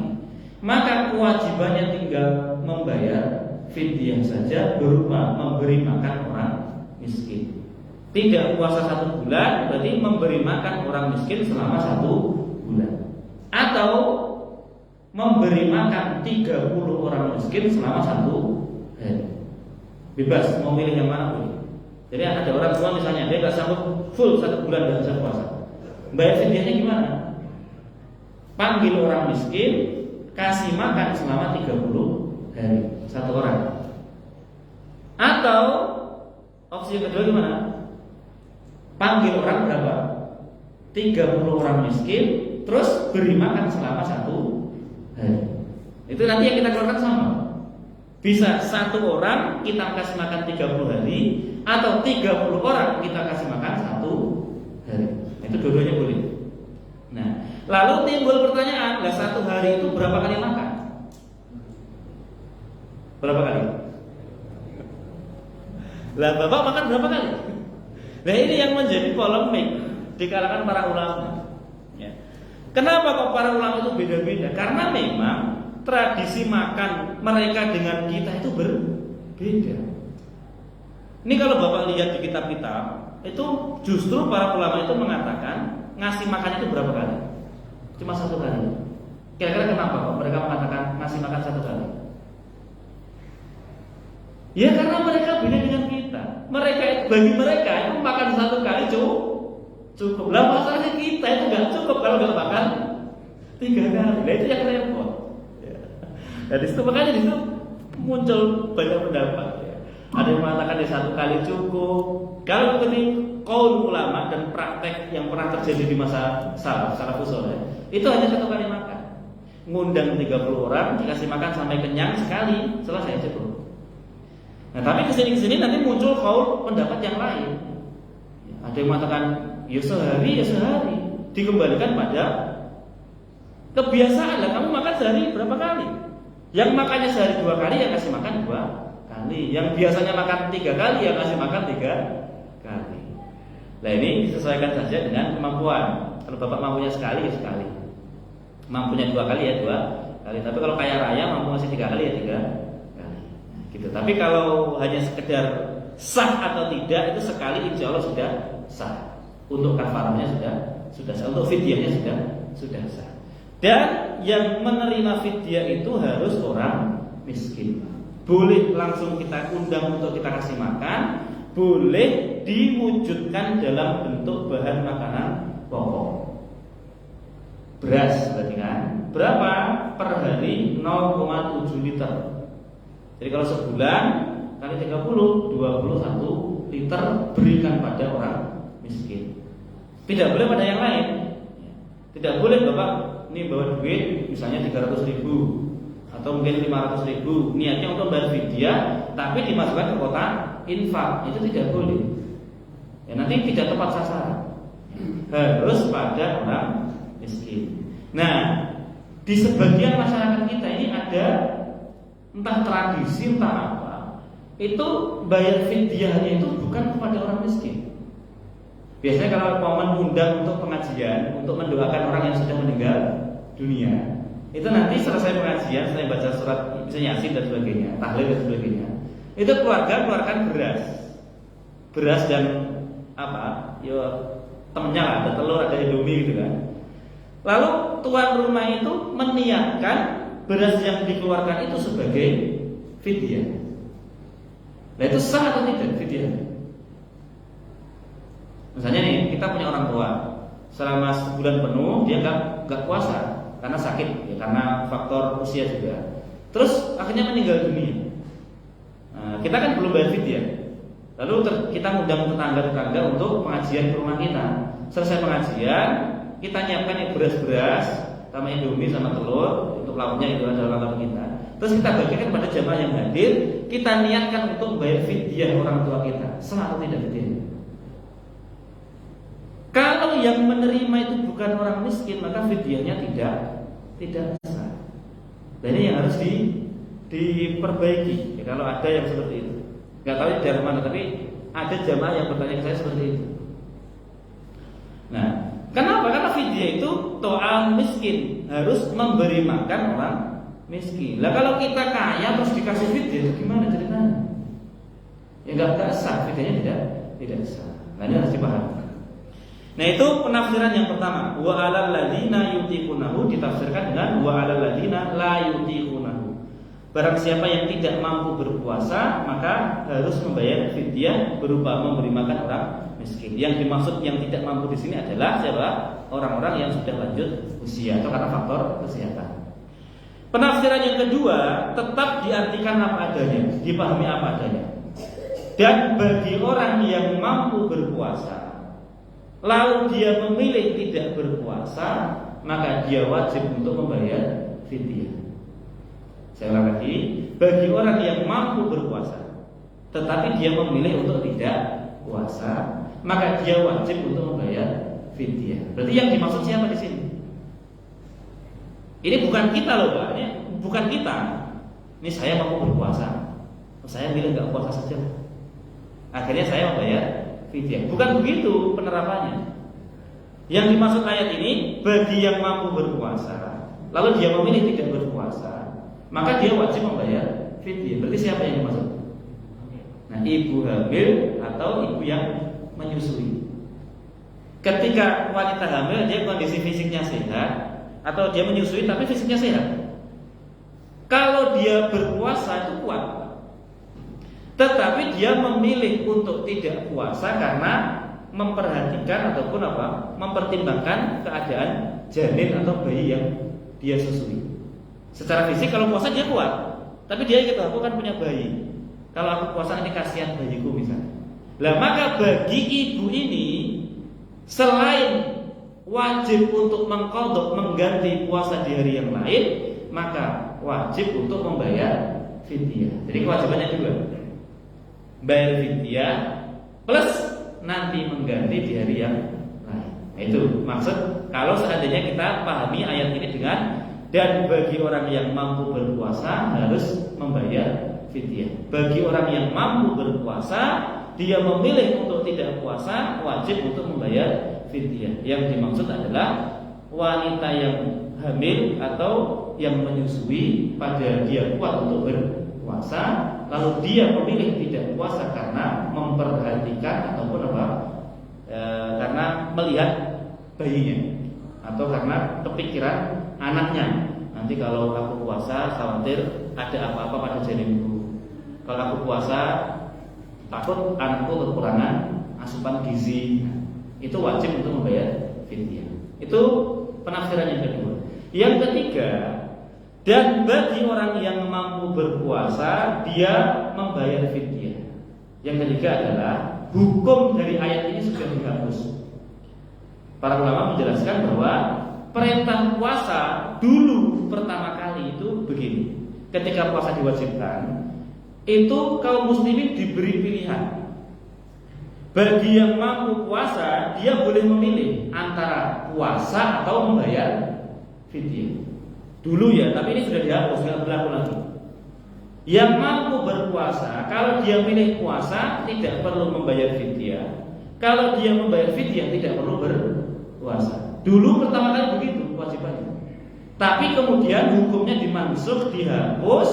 Maka kewajibannya tinggal membayar fidyah saja berupa memberi makan orang miskin. Tidak puasa 1 bulan berarti memberi makan orang miskin selama 1 bulan. Atau memberi makan 30 orang miskin selama 1 hari. Bebas mau pilih yang mana pun. Jadi ada orang tua misalnya dia nggak sanggup full 1 bulan nggak bisa puasa. Bayar fidyahnya gimana? Panggil orang miskin, kasih makan selama 30 hari 1 orang. Atau opsi yang kedua gimana? Panggil orang berapa? 30 orang miskin, terus beri makan selama 1 hari. Itu nanti yang kita keluarkan sama. Bisa 1 orang kita kasih makan 30 hari, atau 30 orang kita kasih makan 1 hari. Itu dua-duanya boleh. Nah, lalu timbul pertanyaan, lah 1 hari itu berapa kali makan? Berapa kali? Lah Bapak makan berapa kali? Nah ini yang menjadi polemik di kalangan para ulama. Ya. Kenapa kok para ulama itu beda-beda? Karena memang tradisi makan mereka dengan kita itu berbeda. Ini kalau Bapak lihat di kitab-kitab, itu justru para ulama itu mengatakan ngasih makan itu berapa kali? Cuma 1 kali. Kira-kira kenapa kok mereka mengatakan ngasih makan 1 kali? Ya karena mereka beda dengan kita. Bagi mereka itu makan 1 kali cukup. Lah masalahnya kita itu nggak cukup kalau nggak makan 3 kali. Nah itu yang repot. Ya. Nah disitu makanya disitu muncul banyak pendapat. Ya. Ada yang mengatakan 1 kali cukup. Kalau ini kaul ulama dan praktek yang pernah terjadi di masa salafus saleh, itu hanya 1 kali makan. Ngundang 30 orang dikasih makan sampai kenyang sekali, selesai cukup. Nah, tapi kesini nanti muncul kaul pendapat yang lain. Ada yang mengatakan ya sehari, dikembalikan pada kebiasaan lah. Kamu makan sehari berapa kali? Yang makannya sehari 2 kali, yang kasih makan 2 kali. Yang biasanya makan 3 kali, yang kasih makan 3 kali. Nah ini disesuaikan saja dengan kemampuan. Kalau Bapak mampunya sekali, ya sekali. Mampunya 2 kali, ya 2 kali. Tapi kalau kaya raya mampu ngasih 3 kali, ya 3 kali. Gitu. Tapi kalau hanya sekedar sah atau tidak, itu sekali insya Allah sudah sah. Untuk kafarahnya sudah sah. Untuk fidyahnya sudah sah. Dan yang menerima fidyah itu harus orang miskin. Boleh langsung kita undang untuk kita kasih makan, boleh diwujudkan dalam bentuk bahan makanan pokok. Beras berarti kan? Berapa per hari? 0,7 liter. Jadi kalau sebulan kali 30, 21 liter berikan pada orang miskin. Tidak boleh pada yang lain. Tidak boleh Bapak ini bawa duit misalnya 300.000 atau mungkin 500.000, niatnya untuk bayar fidyah, tapi dimasukkan ke kotak infak. Itu tidak boleh. Ya, nanti tidak tepat sasaran. Harus pada orang miskin. Nah, di sebagian masyarakat kita ini ada entah tradisi entah apa, itu bayar fidyahnya itu bukan kepada orang miskin. Biasanya kalau momen undang untuk pengajian, untuk mendoakan orang yang sudah meninggal dunia, itu nanti selesai pengajian, selesai baca surat misalnya Yasin dan sebagainya, tahlil dan sebagainya, itu keluarga keluarkan beras dan apa, ya temennya lah, ada telur, ada indomie gitu kan. Lalu tuan rumah itu meniatkan beras yang dikeluarkan itu sebagai fidyah. Nah itu sah atau tidak fidyah? Misalnya nih, kita punya orang tua, selama sebulan penuh dia nggak puasa karena sakit, ya, karena faktor usia juga. Terus akhirnya meninggal dunia. Nah, kita kan belum bayar fidyah. Lalu kita ngundang tetangga-tetangga untuk pengajian ke rumah kita. Selesai pengajian, kita nyiapkan yang beras-beras sama indomie sama telur, untuk lauknya itu adalah lauk kita. Terus kita bagikan pada jamaah yang hadir, kita niatkan untuk membayar fidyah orang tua kita. Sah atau tidak fidyah? Kalau yang menerima itu bukan orang miskin, maka fidyahnya tidak sah. Dan ini yang harus diperbaiki. Ya, kalau ada yang seperti itu, nggak tahu dari mana, tapi ada jamaah yang bertanya ke saya seperti itu. Nah, kenapa? Karena fidyah itu to'am miskin, harus memberi makan orang miskin. Lah kalau kita kaya terus dikasih fidyah, itu gimana ceritanya? Ya nggak sah, fidyahnya tidak sah. Nah ini harus dipahami. Nah itu penafsiran yang pertama. Wa 'alal ladzina yutiqunahu ditafsirkan dengan wa 'alal ladzina la yutiqunahu. Barang siapa yang tidak mampu berpuasa, maka harus membayar fidyah berupa memberi makan orang miskin. Yang dimaksud yang tidak mampu di sini adalah siapa? Orang-orang yang sudah lanjut usia atau karena faktor kesehatan. Penafsiran yang kedua tetap diartikan apa adanya, dipahami apa adanya. Dan bagi orang yang mampu berpuasa, lalu dia memilih tidak berpuasa, maka dia wajib untuk membayar fidyah. Saya ulang lagi, bagi orang yang mampu berpuasa, tetapi dia memilih untuk tidak puasa, maka dia wajib untuk membayar fidyah. Berarti yang dimaksud siapa di sini? Ini bukan kita loh Pak, ini bukan kita. Ini saya mampu berpuasa, saya milih nggak puasa saja. Akhirnya saya membayar fidyah. Bukan begitu penerapannya. Yang dimaksud ayat ini bagi yang mampu berpuasa, lalu dia memilih tidak berpuasa, maka dia wajib membayar fidyah. Berarti siapa yang dimaksud? Nah, ibu hamil atau ibu yang menyusui. Ketika wanita hamil dia kondisi fisiknya sehat, atau dia menyusui tapi fisiknya sehat. Kalau dia berpuasa itu kuat, tetapi dia memilih untuk tidak puasa karena memperhatikan ataupun mempertimbangkan keadaan janin atau bayi yang dia susui. Secara fisik kalau puasa dia kuat, tapi dia gitu, aku kan punya bayi. Kalau aku puasa ini kasihan bayiku misalnya. Lah maka bagi ibu ini selain wajib untuk mengqadha mengganti puasa di hari yang lain, maka wajib untuk membayar fidyah. Jadi kewajibannya dua, bayar fidyah plus nanti mengganti di hari yang lain. Nah, itu maksud kalau seandainya kita pahami ayat ini dengan dan bagi orang yang mampu berpuasa harus membayar fidyah. Bagi orang yang mampu berpuasa, dia memilih untuk tidak puasa, wajib untuk membayar fidyah. Yang dimaksud adalah wanita yang hamil atau yang menyusui pada dia kuat untuk berpuasa, lalu dia memilih tidak puasa karena memperhatikan ataupun karena melihat bayinya atau karena kepikiran anaknya. Nanti kalau aku puasa khawatir ada apa-apa pada janinku. Kalau aku puasa takut anakku kekurangan asupan gizi. Itu wajib untuk membayar fidyah. Itu penafsiran yang kedua. Yang ketiga, dan bagi orang yang mampu berpuasa dia membayar fidyah. Yang ketiga adalah hukum dari ayat ini sudah dihapus. Para ulama menjelaskan bahwa perintah puasa dulu pertama kali itu begini. Ketika puasa diwajibkan, itu kaum muslimin diberi pilihan. Bagi yang mampu puasa, dia boleh memilih antara puasa atau membayar fidyah. Dulu ya, tapi ini sudah dihapus, tidak berlaku lagi. Yang mampu berpuasa, kalau dia pilih puasa tidak perlu membayar fidyah. Kalau dia membayar fidyah tidak perlu berpuasa. Dulu pertama kali begitu kewajibannya. Tapi kemudian hukumnya dimansukh, dihapus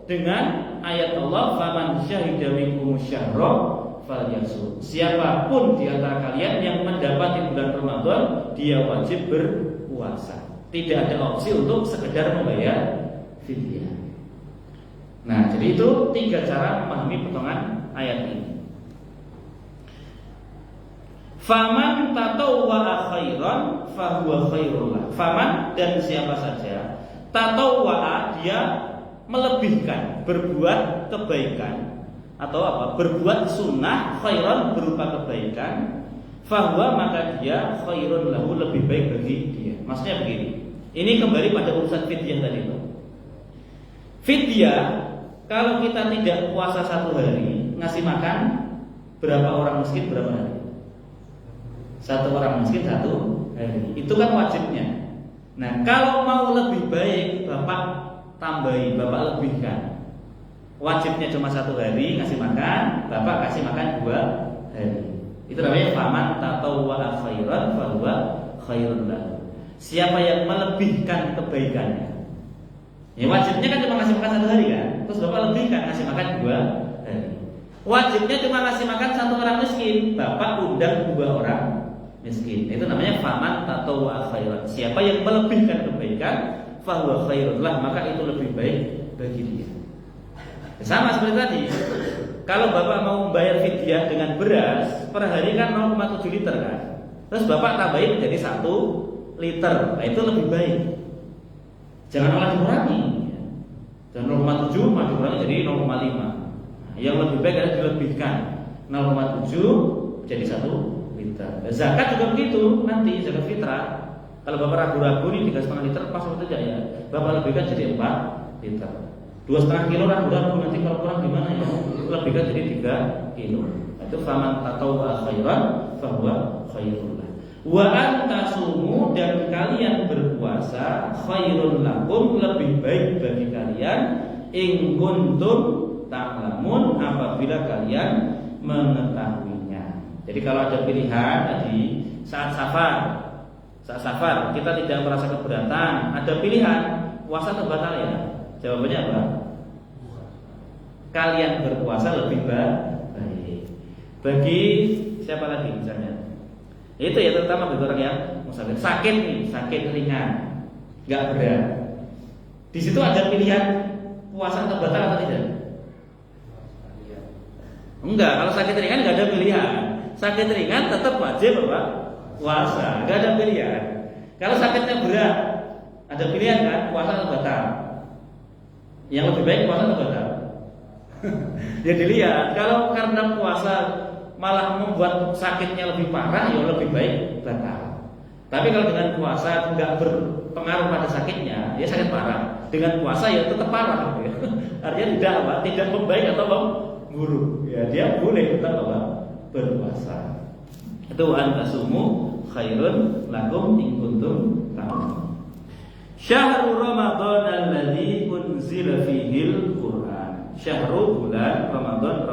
dengan ayat Allah, "Faman syahida minkumus syahra falyasum." Siapapun di antara kalian yang mendapati bulan Ramadan, dia wajib berpuasa. Tidak ada opsi untuk sekedar membayar fidyah. Nah, jadi itu tiga cara memahami potongan ayat ini. Faman tatawwa'a khairan fahuwa khairul lah. Faman dan siapa saja tatawwa'a dia melebihkan, berbuat kebaikan atau berbuat sunnah khairan berupa kebaikan, fahuwa maka dia khairun lahu lebih baik bagi dia. Maksudnya begini. Ini kembali pada urusan fidyah tadi, Pak. Fidyah kalau kita tidak puasa 1 hari, ngasih makan berapa orang miskin berapa hari? 1 orang miskin 1 hari. Itu kan wajibnya. Nah, kalau mau lebih baik, Bapak tambahi, Bapak lebihkan. Wajibnya cuma 1 hari ngasih makan, Bapak kasih makan 2 hari. Itu namanya faman tatawwa'a khairan fahuwa khairun lahu. Siapa yang melebihkan kebaikannya. Ya wajibnya kan cuma ngasih makan 1 hari kan. Terus Bapak lebihkan ngasih makan 2 hari. Wajibnya cuma ngasih makan 1 orang miskin, Bapak undang 2 orang miskin. Itu namanya faman tatawwa'a khairan. Siapa yang melebihkan kebaikan, fahuwa khairun lah, maka itu lebih baik bagi dia. Sama seperti tadi. Kalau Bapak mau membayar fidyah dengan beras, per hari kan 0,7 liter kan. Terus Bapak tambahin menjadi 1 liter. Nah, itu lebih baik. Jangan malah dikurangi. Dan 0,7 malah dikurangi jadi 0,5. Yang lebih baik adalah dilebihkan 0,7 jadi 1 liter. Zakat juga begitu nanti, zakat fitrah. Kalau Bapak ragu-ragu nih 3,5 liter pas waktu aja ya, Bapak lebihkan jadi 4 liter. 2,5 kilo ragu-ragu nanti kalau kurang gimana ya? Lebihkan jadi 3 kilo. Itu faman tatawwa khairan fahuwa khairul lah. Wa antasumu, dan kalian berpuasa khairun lakum, lebih baik bagi kalian, in kuntum ta'lamun, apabila kalian mengetahuinya. Jadi kalau ada pilihan tadi saat safar kita tidak merasa keberatan, ada pilihan puasa atau batal ya? Jawabannya apa? Kalian berpuasa lebih baik. Bagi siapa lagi misalnya? Itu ya, terutama bagi orang yang musafir, sakit nih, sakit ringan, nggak berat. Di situ ada pilihan puasa atau batal atau tidak? Enggak, kalau sakit ringan nggak ada pilihan. Sakit ringan tetap wajib apa? Puasa, nggak ada pilihan. Kalau sakitnya berat, ada pilihan kan? Puasa atau batal? Yang lebih baik puasa atau batal? Ya dilihat. Kalau karena puasa malah membuat sakitnya lebih parah, ya lebih baik batal. Tapi kalau dengan puasa nggak berpengaruh pada sakitnya, ya sakit parah. Dengan puasa ya tetap parah. Artinya tidak apa? Tidak membaik atau memburuk. Ya dia boleh tetap apa? Berpuasa. Itu antasumu khairun lakum in kuntum ta'lamun. Syahrul Ramadan alladzi unzila fihil Quran. Syahrul, bulan Ramadan.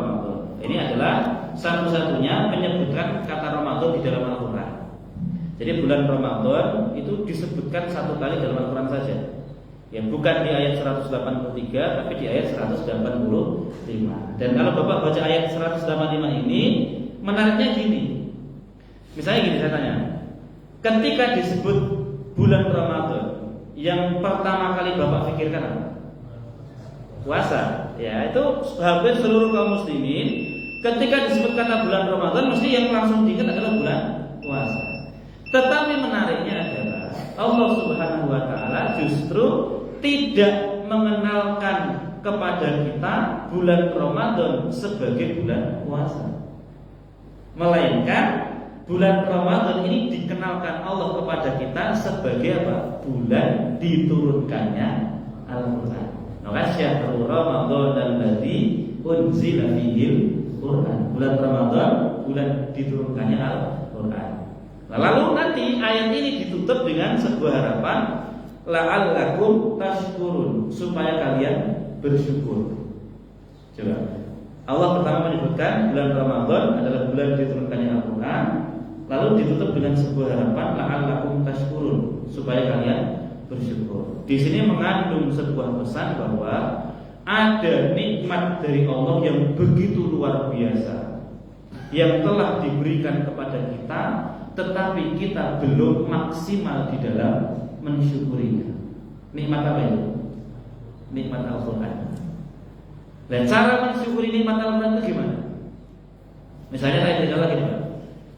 Ini adalah satu-satunya menyebutkan kata Ramadan di dalam Al-Quran. Jadi bulan Ramadan itu disebutkan satu kali dalam Al-Quran saja. Ya, bukan di ayat 183 tapi di ayat 185. Dan kalau Bapak baca ayat 185 ini, menariknya gini. Misalnya gini, saya tanya, ketika disebut bulan Ramadan, yang pertama kali Bapak pikirkan apa? Puasa. Ya, itu hampir seluruh kaum muslimin ketika disebut kata bulan Ramadan mesti yang langsung diingat adalah bulan puasa. Tetapi menariknya adalah Allah Subhanahu wa taala justru tidak mengenalkan kepada kita bulan Ramadan sebagai bulan puasa. Melainkan bulan Ramadan ini dikenalkan Allah kepada kita sebagai apa? Bulan diturunkannya Al-Qur'an. Maka syahrul Ramadan alladzi unzila fihil Quran. Bulan Ramadan, bulan diturunkannya Al-Qur'an. Lalu nanti ayat ini ditutup dengan sebuah harapan, la'allakum tashkurun, supaya kalian bersyukur. Coba. Allah pertama menyebutkan bulan Ramadan adalah bulan diturunkannya Al-Qur'an, lalu ditutup dengan sebuah harapan, la'allakum tashkurun, supaya kalian bersyukur. Di sini mengandung sebuah pesan bahwa ada nikmat dari Allah yang begitu luar biasa yang telah diberikan kepada kita, tetapi kita belum maksimal di dalam mensyukurinya. Nikmat apa itu? Nikmat Al-Quran. Dan cara mensyukuri nikmat Al-Quran itu gimana? Misalnya saya cerita lagi, Pak.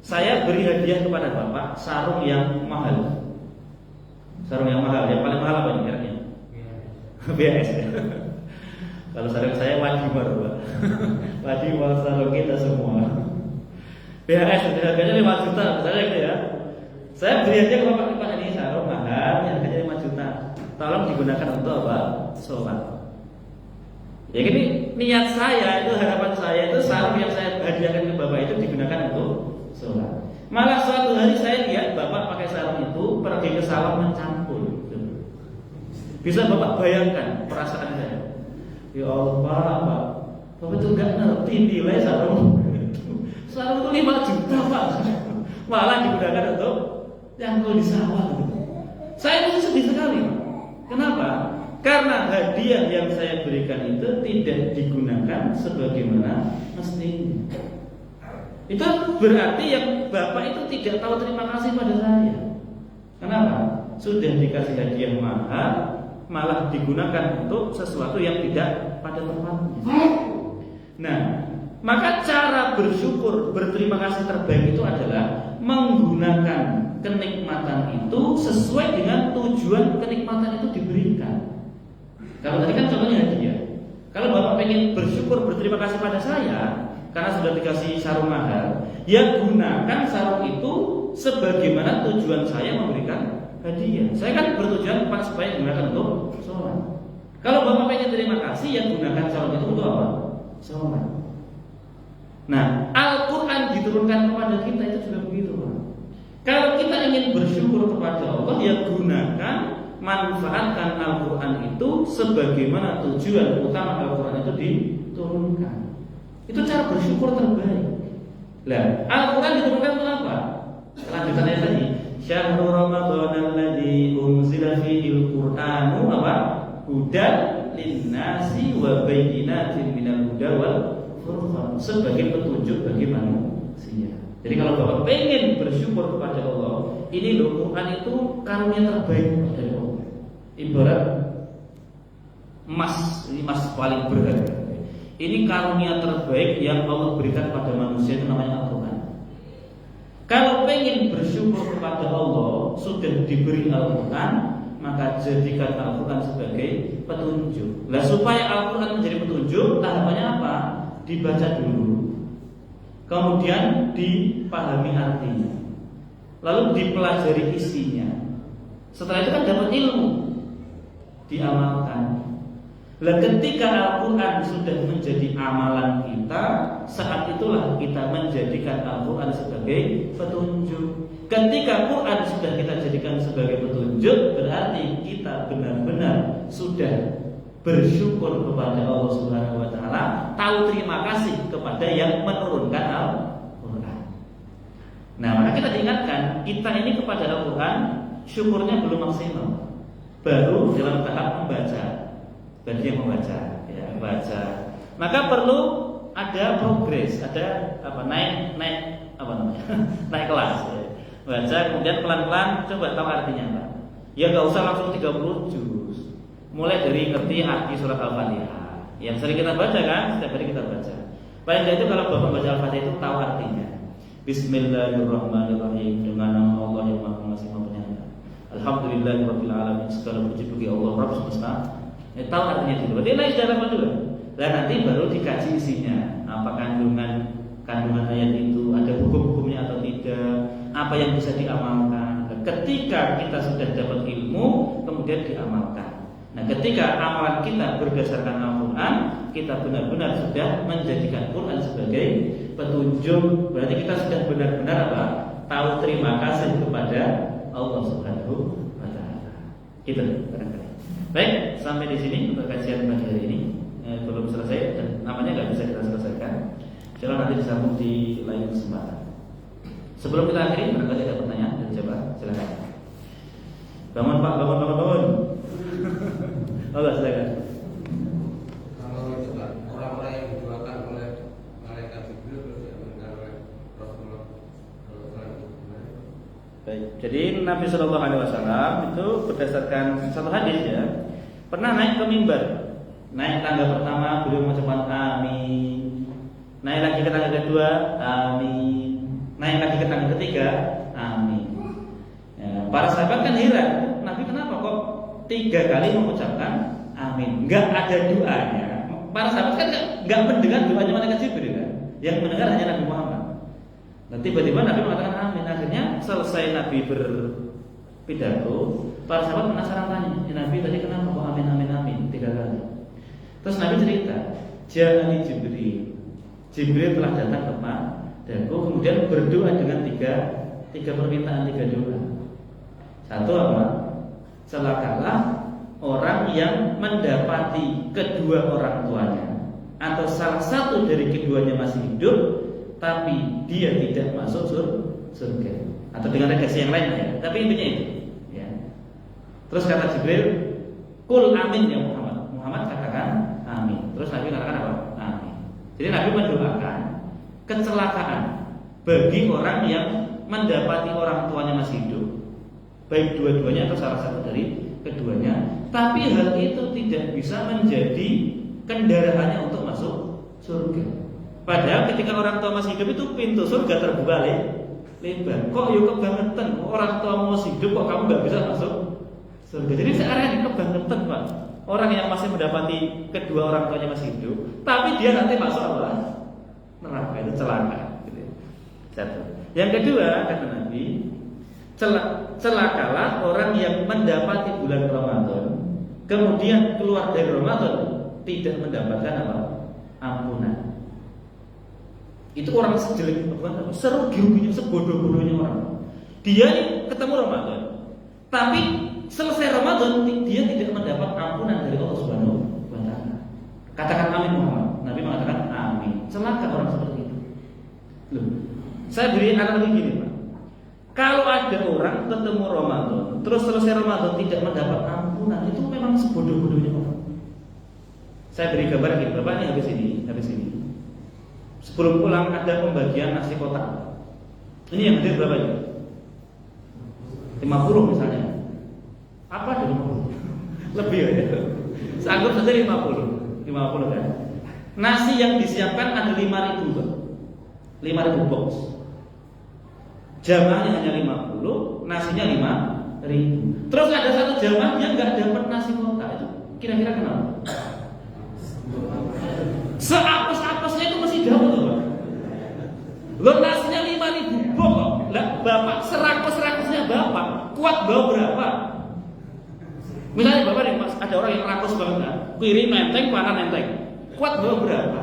Saya beri hadiah kepada Bapak sarung yang mahal. Sarung yang mahal, yang paling mahal apa kira-kira? BS. Kalau sarung saya Wadimar, Pak. Wadimar sarung kita semua. BHS harganya 5 juta, misalnya gitu ya. Saya beri aja ke Bapak ini sarung mahal, yang harganya 5 juta. Tolong digunakan untuk apa? Sholat. Ya gini, niat saya itu, harapan saya itu sarung yang saya hadiahkan ke Bapak itu digunakan untuk sholat. Malah suatu hari saya lihat Bapak pakai sarung itu pergi ke sawah mencampur. Bisa Bapak bayangkan perasaan saya? Ya Allah, Pak, Bapak itu nggak ngerti nilai sarung. Sarung itu 5 juta, Pak. Malah digunakan untuk yang di sawah. Saya itu sedih sekali. Kenapa? Karena hadiah yang saya berikan itu tidak digunakan sebagaimana mestinya. Itu berarti yang Bapak itu tidak tahu terima kasih pada saya. Kenapa? Sudah dikasih hadiah mahal, malah digunakan untuk sesuatu yang tidak pada tempatnya. Nah, maka cara bersyukur, berterima kasih terbaik itu adalah menggunakan kenikmatan itu sesuai dengan tujuan kenikmatan itu diberikan. Kalau tadi kan contohnya hadiah. Kalau Bapak pengen bersyukur, berterima kasih pada saya karena sudah dikasih sarung mahal, ya gunakan sarung itu sebagaimana tujuan saya memberikan hadiah. Saya kan bertujuan supaya digunakan untuk sholat. Kalau Bapak pengen terima kasih, ya gunakan calon itu untuk apa? Sholat. Nah, Al-Quran diturunkan kepada kita itu juga begitu, Pak. Kalau kita ingin bersyukur kepada Allah, ya gunakan, manfaatkan Al-Quran itu sebagaimana tujuan utama Al-Quran itu diturunkan. Itu cara bersyukur terbaik. Lah, Al-Quran diturunkan untuk apa? Lanjutannya tadi, Syahrul Ramadan alladzi unzila fihil Qur'anu apa? Hudan linnasi wa bayyinatin minal huda wal furqan, sebagai petunjuk bagi manusia. Jadi kalau Bapak pengen bersyukur kepada Allah, ini loh Quran itu karunia terbaik dari Allah. Ibarat emas, ini emas paling berharga. Ini karunia terbaik yang Allah berikan pada manusia, itu namanya Al-Quran. Kalau pengen bersyukur kepada Allah, sudah diberi Al-Quran, maka jadikan Al-Quran sebagai petunjuk. Nah, supaya Al-Quran menjadi petunjuk, tahapannya apa? Dibaca dulu, kemudian dipahami artinya, lalu dipelajari isinya. Setelah itu kan dapat ilmu, diamalkan. Nah, ketika Al-Quran sudah menjadi amalan kita, saat itulah kita menjadikan Al-Quran sebagai petunjuk. Ketika Quran sudah kita jadikan sebagai petunjuk, berarti kita benar-benar sudah bersyukur kepada Allah Subhanahu wa taala, tahu terima kasih kepada yang menurunkan Al-Quran. Nah, maka kita diingatkan, kita ini kepada Al-Quran syukurnya belum maksimal. Baru dalam tahap membaca. Bagi yang membaca, ya, membaca. Maka perlu ada progres, ada apa? Naik apa namanya? Naik kelas. Ya. Baca, kemudian pelan-pelan coba tahu artinya, Pak. Ya enggak usah langsung 30 juz. Mulai dari ngerti arti surat Al-Fatihah. Yang sering kita baca kan, setiap hari kita baca. Paling enggak itu kalau Bapak baca Al-Fatihah itu tahu artinya. Bismillahirrahmanirrahim, dengan nama Allah yang Maha Pengasih Maha Penyayang. Alhamdulillahirabbil alamin, segala puji bagi Allah Rabb semesta. Ya, tahu artinya dulu. Dia naik dalam dulu. Dan nanti baru dikaji isinya. Apa kandungan ayat itu, ada hukum-hukumnya atau tidak, apa yang bisa diamalkan. Ketika kita sudah dapat ilmu, kemudian diamalkan. Nah, ketika amalan kita berdasarkan Al-Quran, kita benar-benar sudah menjadikan Quran sebagai petunjuk. Berarti kita sudah benar-benar apa? Tahu terima kasih kepada Allah Subhanahu wa taala. Gitu barangkali. Baik, sampai di sini untuk kajian pagi hari ini. Belum selesai dan namanya nggak bisa kita selesaikan. Insya Allah nanti disambung di lain kesempatan. Sebelum kita akhiri, barangkali ada pertanyaan dan jawab, silakan. Bangun Pak, bangun. Allah silakan. Kalau orang-orang yang didoakan oleh malaikat Jibril terus diamankan oleh Rasulullah. Baik, jadi Nabi Shallallahu Alaihi Wasallam itu berdasarkan satu hadis ya, pernah naik ke mimbar. Naik tangga pertama beliau mengucapkan amin. Naik lagi ke tangga kedua, amin. Naik lagi ke tangga ketiga, amin. Ya, para sahabat kan heran, Nabi kenapa kok 3 kali mengucapkan amin? Enggak ada doanya. Para sahabat kan enggak mendengar doanya malaikat Jibril kan? Yang mendengar hanya Nabi Muhammad. Nah, tiba-tiba Nabi mengatakan amin. Akhirnya selesai Nabi berpidato, para sahabat penasaran tanya, Nabi tadi kenapa kok amin 3 kali? Terus Nabi cerita, Ja'ani Jibril telah datang kepadaku, kemudian berdoa dengan tiga permintaan, 3 doa. Satu apa? Celakalah orang yang mendapati kedua orang tuanya atau salah satu dari keduanya masih hidup, tapi dia tidak masuk surga. Atau dengan redaksi yang lain ya. Tapi intinya itu. Ya. Terus kata Jibril, Kul amin ya Muhammad. Muhammad katakan amin. Terus Nabi katakan apa? Amin. Jadi Nabi mendoakan kecelakaan bagi orang yang mendapati orang tuanya masih hidup, baik dua-duanya atau salah satu dari keduanya. Tapi hal itu tidak bisa menjadi kendaraannya untuk masuk surga. Padahal ketika orang tua masih hidup itu pintu surga terbuka lebar. Kok yuk kebangetan, orang tua masih hidup kok kamu nggak bisa masuk surga. Jadi searahnya kebangetan Pak. Orang yang masih mendapati kedua orang tuanya masih hidup, tapi dia nanti masuk apa? Neraka, itu celaka. Gitu. Satu. Yang kedua kata Nabi, celakalah orang yang mendapati bulan Ramadan kemudian keluar dari Ramadan tidak mendapatkan apa? Ampunan. Itu orang sejelek apa? Serugi-ruginya, sebodoh-bodohnya orang. Dia ketemu Ramadan, tapi selesai Ramadan dia tidak mendapat ampunan dari Allah Subhanahu wa taala. Katakan amin Muhammad. Nabi mengatakan amin. Celaka orang seperti itu. Loh, saya beri analogi gini, Pak. Kalau ada orang ketemu Ramadan, terus selesai Ramadan tidak mendapat ampunan, itu memang sebodoh-bodohnya orang. Saya beri gambar gitu, Bapak ini habis ini. Sebelum pulang ada pembagian nasi kotak. Ini yang hadir berapa ini? 50 misalnya. Apa ada 50? Lebih ya. Seanggap saja 50 kan. Nasi yang disiapkan ada 5.000 Pak. 5.000 box. Jamaahnya hanya 50, nasinya 5.000. Terus ada satu jamaah yang nggak dapat nasi kotak itu. Kira-kira kenapa? Seapes-apesnya itu masih dapat loh Pak. Lo nasinya 5.000 box kok. Lah Bapak serakos-rakosnya Bapak kuat bawa berapa? Misalnya Bapak nih Mas, ada orang yang rakus banget kan? Kiri menteng, kanan menteng. Kuat bawa berapa?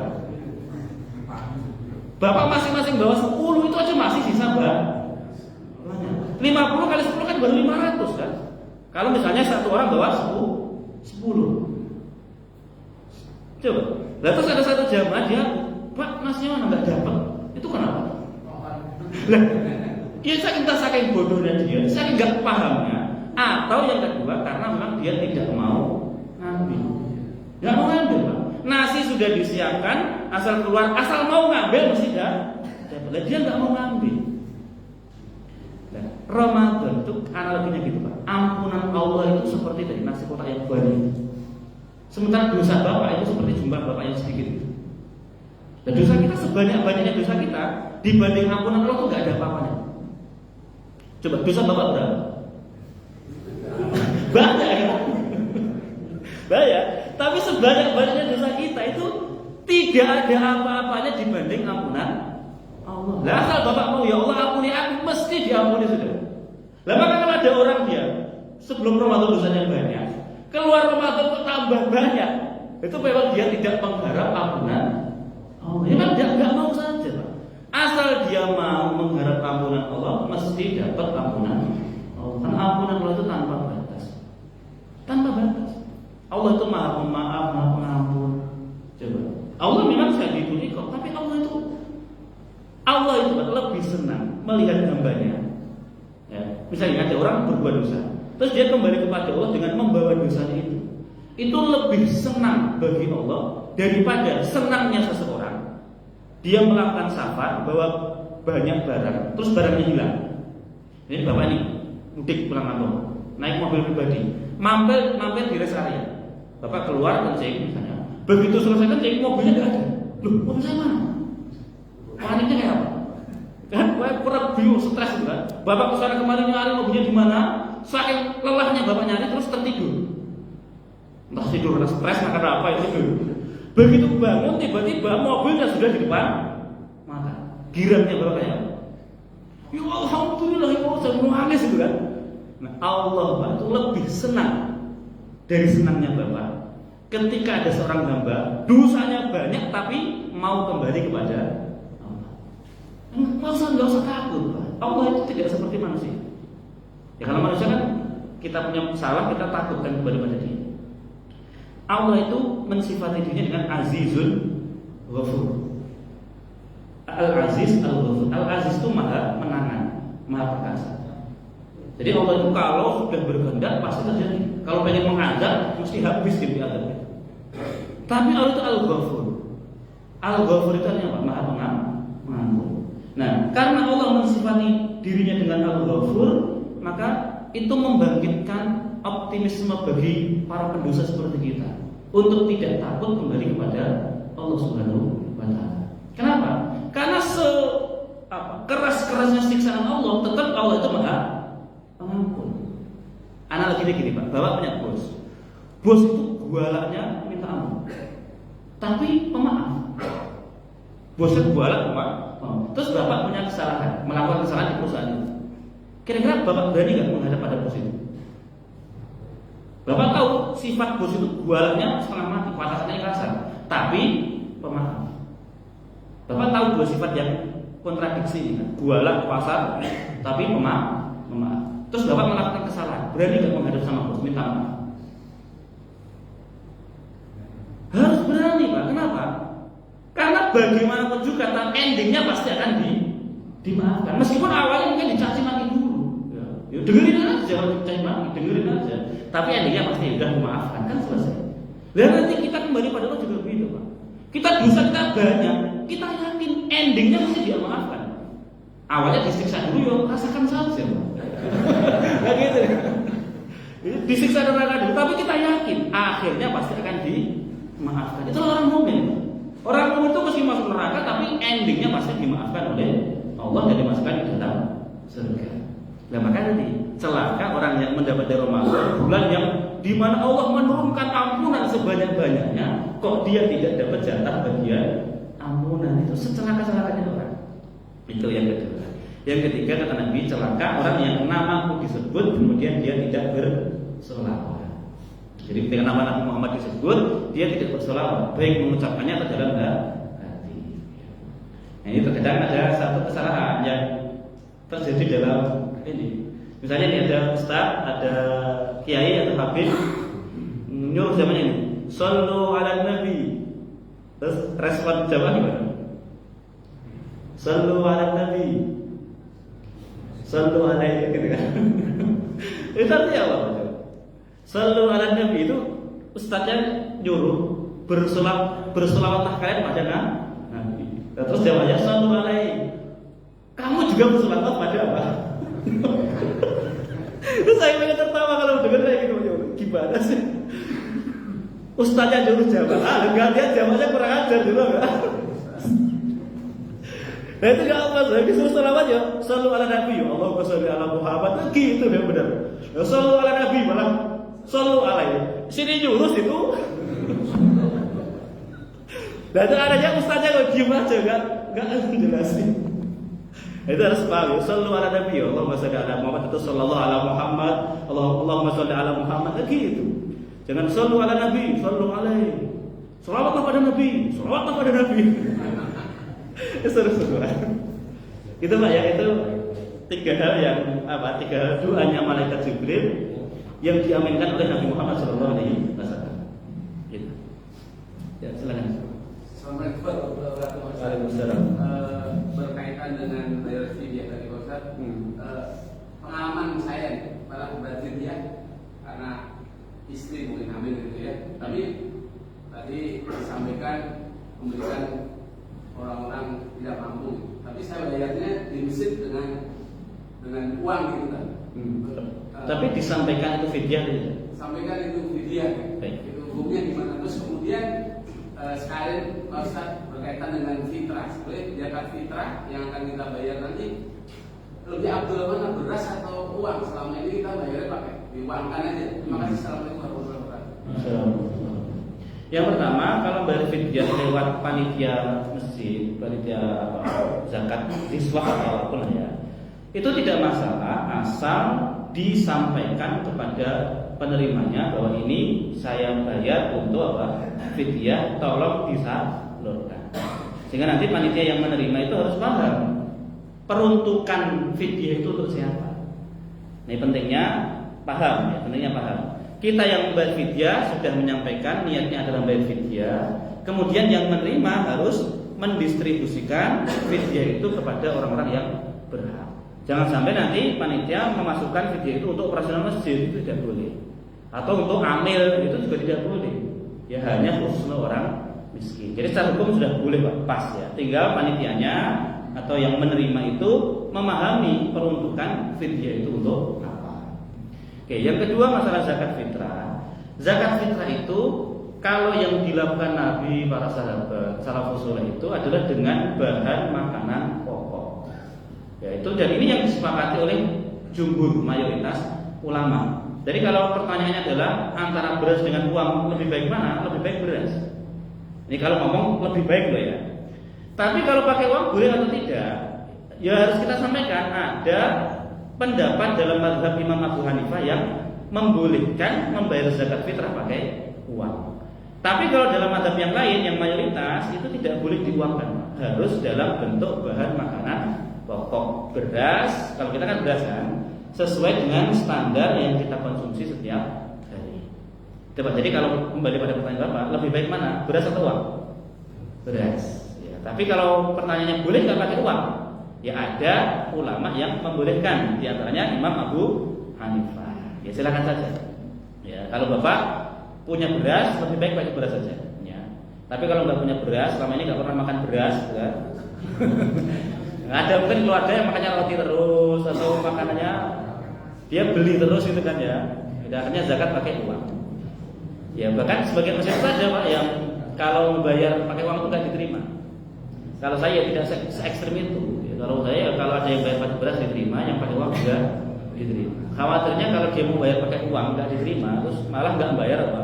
Bapak masing-masing bawa 10 itu aja masih sisa Mbak. 50 kali 10 kan baru 500 kan? Kalau misalnya satu orang bawa 10. Coba. Lah terus ada satu jamaah dia, Pak nasinya mana nggak dapat? Itu kenapa? Lah, ya saking bodohnya dia, saking nggak pahamnya. Atau yang kedua karena memang dia tidak mau ngambil. Nggak mau ngambil Pak. Nasi sudah disiapkan, asal mau ngambil mesti dah. Dia nggak mau ngambil. Nah, Ramadan itu analoginya gitu Pak. Ampunan Allah itu seperti dari nasi kotak yang banyak. Sementara dosa Bapak itu seperti jumlah Bapak yang sedikit. Dan dosa kita sebanyak-banyaknya dosa kita dibanding ampunan Allah itu nggak ada apa-apanya. Coba dosa Bapak berapa? Banyak kan? Banyak. Tapi sebanyak-banyaknya dosa kita itu tidak ada apa-apanya dibanding ampunan Allah. Lah asal Bapak mau ya Allah ampuni aku, mesti diampuni sudah. Lah maka kalau ada orang dia sebelum Ramadan dosanya banyak, keluar Ramadan kok tambah banyak, itu memang dia tidak mengharap ampunan Allah. Memang dia nggak mau saja Pak. Asal dia mau mengharap ampunan Allah, mesti dapat ampunan Allah. Karena ampunan Allah itu tanpa batas. Tanpa batas. Allah itu maha pemaaf, maha pengampun. Coba. Allah memang syadidul iqab, tapi Allah itu lebih senang melihat hambanya. Ya, misalnya ada orang berbuat dosa, terus dia kembali kepada Allah dengan membawa dosanya itu. Itu lebih senang bagi Allah daripada senangnya seseorang dia melakukan safar bawa banyak barang, terus barangnya hilang. Ini Bapak ini mudik pulang kampung, naik mobil pribadi, mampir di rest area. Bapak keluar kencing misalnya, begitu selesai kencing mobilnya nggak ada. Loh, mobil saya mana? Paniknya kayak apa? Kan, kurang bingung, stres juga. Bapak kesana kemarin nyari mobilnya di mana? Saking lelahnya Bapak nyari terus tertidur. Entah tidur karena stres, makan apa itu. Begitu bangun tiba-tiba mobilnya sudah di depan mata. Girangnya Bapak kayak apa? Ya alhamdulillah, ya Allah, saya nangis itu kan. Nah, Allah Pak itu lebih senang dari senangnya Bapak ketika ada seorang hamba dosanya banyak tapi mau kembali kepada Allah. Nggak usah takut Pak. Allah itu tidak seperti manusia. Ya kalau manusia kan kita punya salah, kita takutkan kepada dia. Allah itu mensifati dirinya dengan Azizun Ghafur. Al-Aziz Al-Ghafur. Al-Aziz itu maha menangan, maha perkasa. Jadi Allah itu kalau sudah berkehendak pasti terjadi. Kalau pengen mengazab mesti habis di azab. Tapi Allah itu Al-Ghafur. Al-Ghafur itu artinya apa? Maha pengampun. Nah, karena Allah mensifati dirinya dengan Al-Ghafur, maka itu membangkitkan optimisme bagi para pendosa seperti kita untuk tidak takut kembali kepada Allah Subhanahu wa taala. Kenapa? Karena keras-kerasnya siksaan Allah, tetap Allah itu maha pengampun. Analoginya gini Pak, Bapak punya bos. Bos itu gualaknya minta ampun, tapi pemaaf. Bosnya gualak pemaaf. Terus Bapak punya kesalahan, melakukan kesalahan di perusahaan itu. Kira-kira Bapak berani nggak menghadap pada bos itu? Bapak tahu si sifat bos itu gualnya setengah mati, kata-katanya kasar, tapi pemaaf. Bapak tahu dua sifat yang kontradiksi ini kan? Gualah pasar, tapi pemaaf. Terus Bapak melakukan kesalahan, berani nggak menghadap sama bos minta maaf? Harus berani Pak. Kenapa? Karena bagaimanapun juga endingnya pasti akan dimaafkan. Meskipun awalnya mungkin dicaci maki dulu. Ya dengerin aja, jangan dicaci maki, dengerin aja. Tapi endingnya pasti udah memaafkan, kan selesai. Dan nanti kita kembali pada Allah juga begitu Pak. Kita dosa kita banyak, kita yakin endingnya pasti dia maafkan. Awalnya disiksa dulu, ya rasakan saja. Nah gitu. Disiksa neraka dulu, tapi kita yakin akhirnya pasti akan dimaafkan. Itu orang mukmin. Orang mukmin itu mesti masuk neraka, tapi endingnya pasti dimaafkan oleh Allah dan dimasukkan ke dalam surga. Nah maka nanti celaka orang yang mendapat dari Ramadan, bulan yang dimana Allah menurunkan ampunan sebanyak-banyaknya, kok dia tidak dapat jatah bagian ampunan. Itu secelaka-celakanya orang. Itu yang kedua. Yang ketiga kata Nabi, celaka orang yang namaku disebut kemudian dia tidak berselawat. Jadi ketika nama Nabi Muhammad disebut, dia tidak berselawat, baik mengucapkannya atau dalam hati. Nah ini terkadang ada satu kesalahan yang terjadi dalam ini. Misalnya ini ada ustaz, ada kiai atau habib nyuruh zaman ini, sallu ala nabi. Terus respon jamaah gimana? Sallu ala nabi. Sallu alaihi gitu kan. Itu artinya apa? Sallu ala nabi itu ustaznya nyuruh berselawatlah kalian pada nabi. Terus jawabnya sallu alaihi. Kamu juga berselawat pada apa? Terus saya pengen tertawa kalau dengar kayak gitu. Gimana sih? Ustaznya nyuruh jawab, gantian jawabnya kurang ajar juga enggak? Nah itu enggak apa, saya disuruh selawat ya, sallu ala nabi, Allahumma sholli ala Muhammad, gitu ya benar. Ya sallu ala nabi malah sallu alaihi. Sini jurus itu. Dan itu adanya ustaznya kok diem aja enggak jelasin. Itu harus paham ya, sallu ala nabi, Allahumma sholli ala Muhammad, itu sallallahu ala Muhammad, Allahumma sholli ala Muhammad, gitu. Jangan sallu ala nabi, sallu alaihi. Selawatlah pada nabi, selawatlah pada nabi. Seru-seru. Itu Pak ya, itu tiga hal yang tiga hal doanya malaikat Jibril yang diaminkan oleh Nabi Muhammad SAW. Gitu. Ya, silakan. Assalamualaikum warahmatullahi wabarakatuh. Berkaitan dengan bayar fidyah tadi Pak Ustaz, pengalaman saya malah berfidyah karena istri mungkin hamil gitu ya. Tapi tadi disampaikan memberikan orang-orang tidak mampu, tapi saya bayarnya di masjid dengan uang gitu kan. Tapi disampaikan itu fidyah tidak? Sampaikan itu fidyah. Itu hukumnya gimana? Terus kemudian sekalian Pak Ustaz berkaitan dengan fitrah. Sebenarnya zakat fitrah yang akan kita bayar nanti lebih abdul mana, beras atau uang? Selama ini kita bayarnya pakai diuangkan aja. Terima kasih. Assalamualaikum warahmatullahi wabarakatuh. Yang pertama, kalau bayar fidyah lewat panitia masjid, panitia zakat, siswa atau apapun ya, itu tidak masalah asal disampaikan kepada penerimanya bahwa ini saya bayar untuk fidyah, tolong disalurkan. Sehingga nanti panitia yang menerima itu harus paham peruntukan fidyah itu untuk siapa. Ini pentingnya paham ya, pentingnya paham. Kita yang membayar fidyah sudah menyampaikan niatnya adalah membayar fidyah. Kemudian yang menerima harus mendistribusikan fidyah itu kepada orang-orang yang berhak. Jangan sampai nanti panitia memasukkan fidyah itu untuk operasional masjid, itu tidak boleh. Atau untuk amil, itu juga tidak boleh. Ya hanya khusus orang miskin. Jadi secara hukum sudah boleh Pak, pas ya. Tinggal panitianya atau yang menerima itu memahami peruntukan fidyah itu untuk apa. Oke, yang kedua masalah zakat fitrah. Zakat fitrah itu kalau yang dilakukan Nabi, para sahabat, salafus saleh itu adalah dengan bahan makanan pokok. Ya itu, dan ini yang disepakati oleh jumhur mayoritas ulama. Jadi kalau pertanyaannya adalah antara beras dengan uang lebih baik mana? Lebih baik beras. Ini kalau ngomong lebih baik loh ya. Tapi kalau pakai uang boleh atau tidak? Ya harus kita sampaikan ada pendapat dalam mazhab Imam Abu Hanifah yang membolehkan membayar zakat fitrah pakai uang. Tapi kalau dalam mazhab yang lain yang mayoritas itu tidak boleh diuangkan, harus dalam bentuk bahan makanan pokok. Beras, kalau kita kan beras kan, sesuai dengan standar yang kita konsumsi setiap hari. Jadi kalau kembali pada pertanyaan Bapak, lebih baik mana? Beras atau uang? Beras. Ya, tapi kalau pertanyaannya boleh nggak pakai uang? Ya ada ulama yang membolehkan, di antaranya Imam Abu Hanifah. Ya silakan saja. Ya kalau Bapak punya beras, lebih baik pakai beras saja. Ya. Tapi kalau nggak punya beras, selama ini nggak pernah makan beras, ya. Ada mungkin keluarga yang makannya roti terus atau makanannya dia beli terus gitu kan ya. Akhirnya zakat pakai uang. Ya bahkan sebagian masyarakat saja Pak yang kalau membayar pakai uang itu nggak diterima. Kalau saya tidak se-ekstrim itu. Ya, kalau saya kalau ada yang bayar pakai beras diterima, yang pakai uang juga diterima. Khawatirnya kalau dia mau bayar pakai uang nggak diterima, terus malah nggak bayar apa?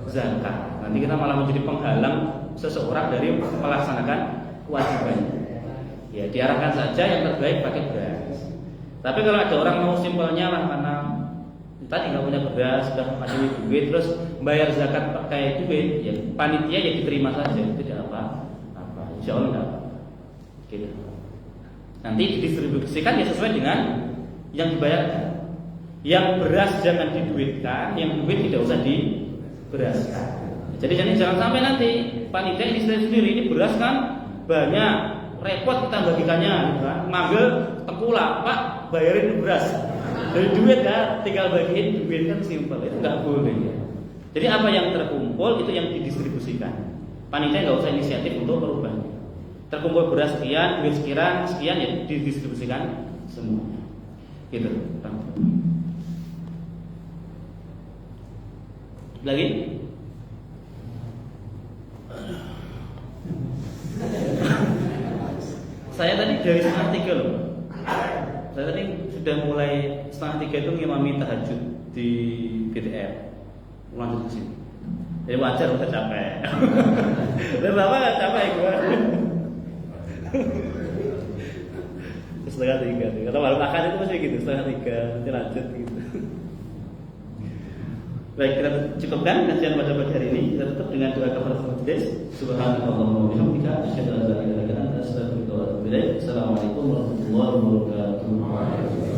Zakat. Nanti kita malah menjadi penghalang seseorang dari melaksanakan kewajibannya. Ya diarahkan saja yang terbaik pakai beras. Tapi kalau ada orang mau simpelnya lah karena tadi nggak punya beras, sudah masih duit, terus bayar zakat pakai duit, ya panitia ya diterima saja, tidak apa-apa. Insya Allah nggak apa. Gitu. Nanti didistribusikan ya sesuai dengan yang dibayarkan. Yang beras jangan diduitkan, yang duit tidak usah diberaskan. Jadi jangan sampai nanti panitia ini sendiri ini beras kan banyak, repot kita bagikannya, gitu kan? Ngambil tengkulak, Pak bayarin beras. Dari duit kan, tinggal bagiin duit kan simpel, itu nggak boleh. Ya. Jadi apa yang terkumpul itu yang didistribusikan. Panitia nggak usah inisiatif untuk merubah. Terkumpul beras sekian, duit sekian ya didistribusikan semua. Gitu. Lagi? Saya tadi dari 2:30 loh. Saya tadi sudah mulai 2:30 itu ngimami tahajud di BTR. Lanjut ke sini. Jadi wajar udah capek. Dan lama nggak capek gue. 2:30. Kalau malam makan itu masih gitu 2:30 nanti lanjut gitu. Baik, kita cukupkan kajian pada pagi hari ini. Kita tutup dengan doa kafaratul majlis. Subhanallahumma wa bihamdika asyhadu an la ilaha illa anta astaghfiruka wa atubu ilaik. Assalamualaikum warahmatullahi wabarakatuh.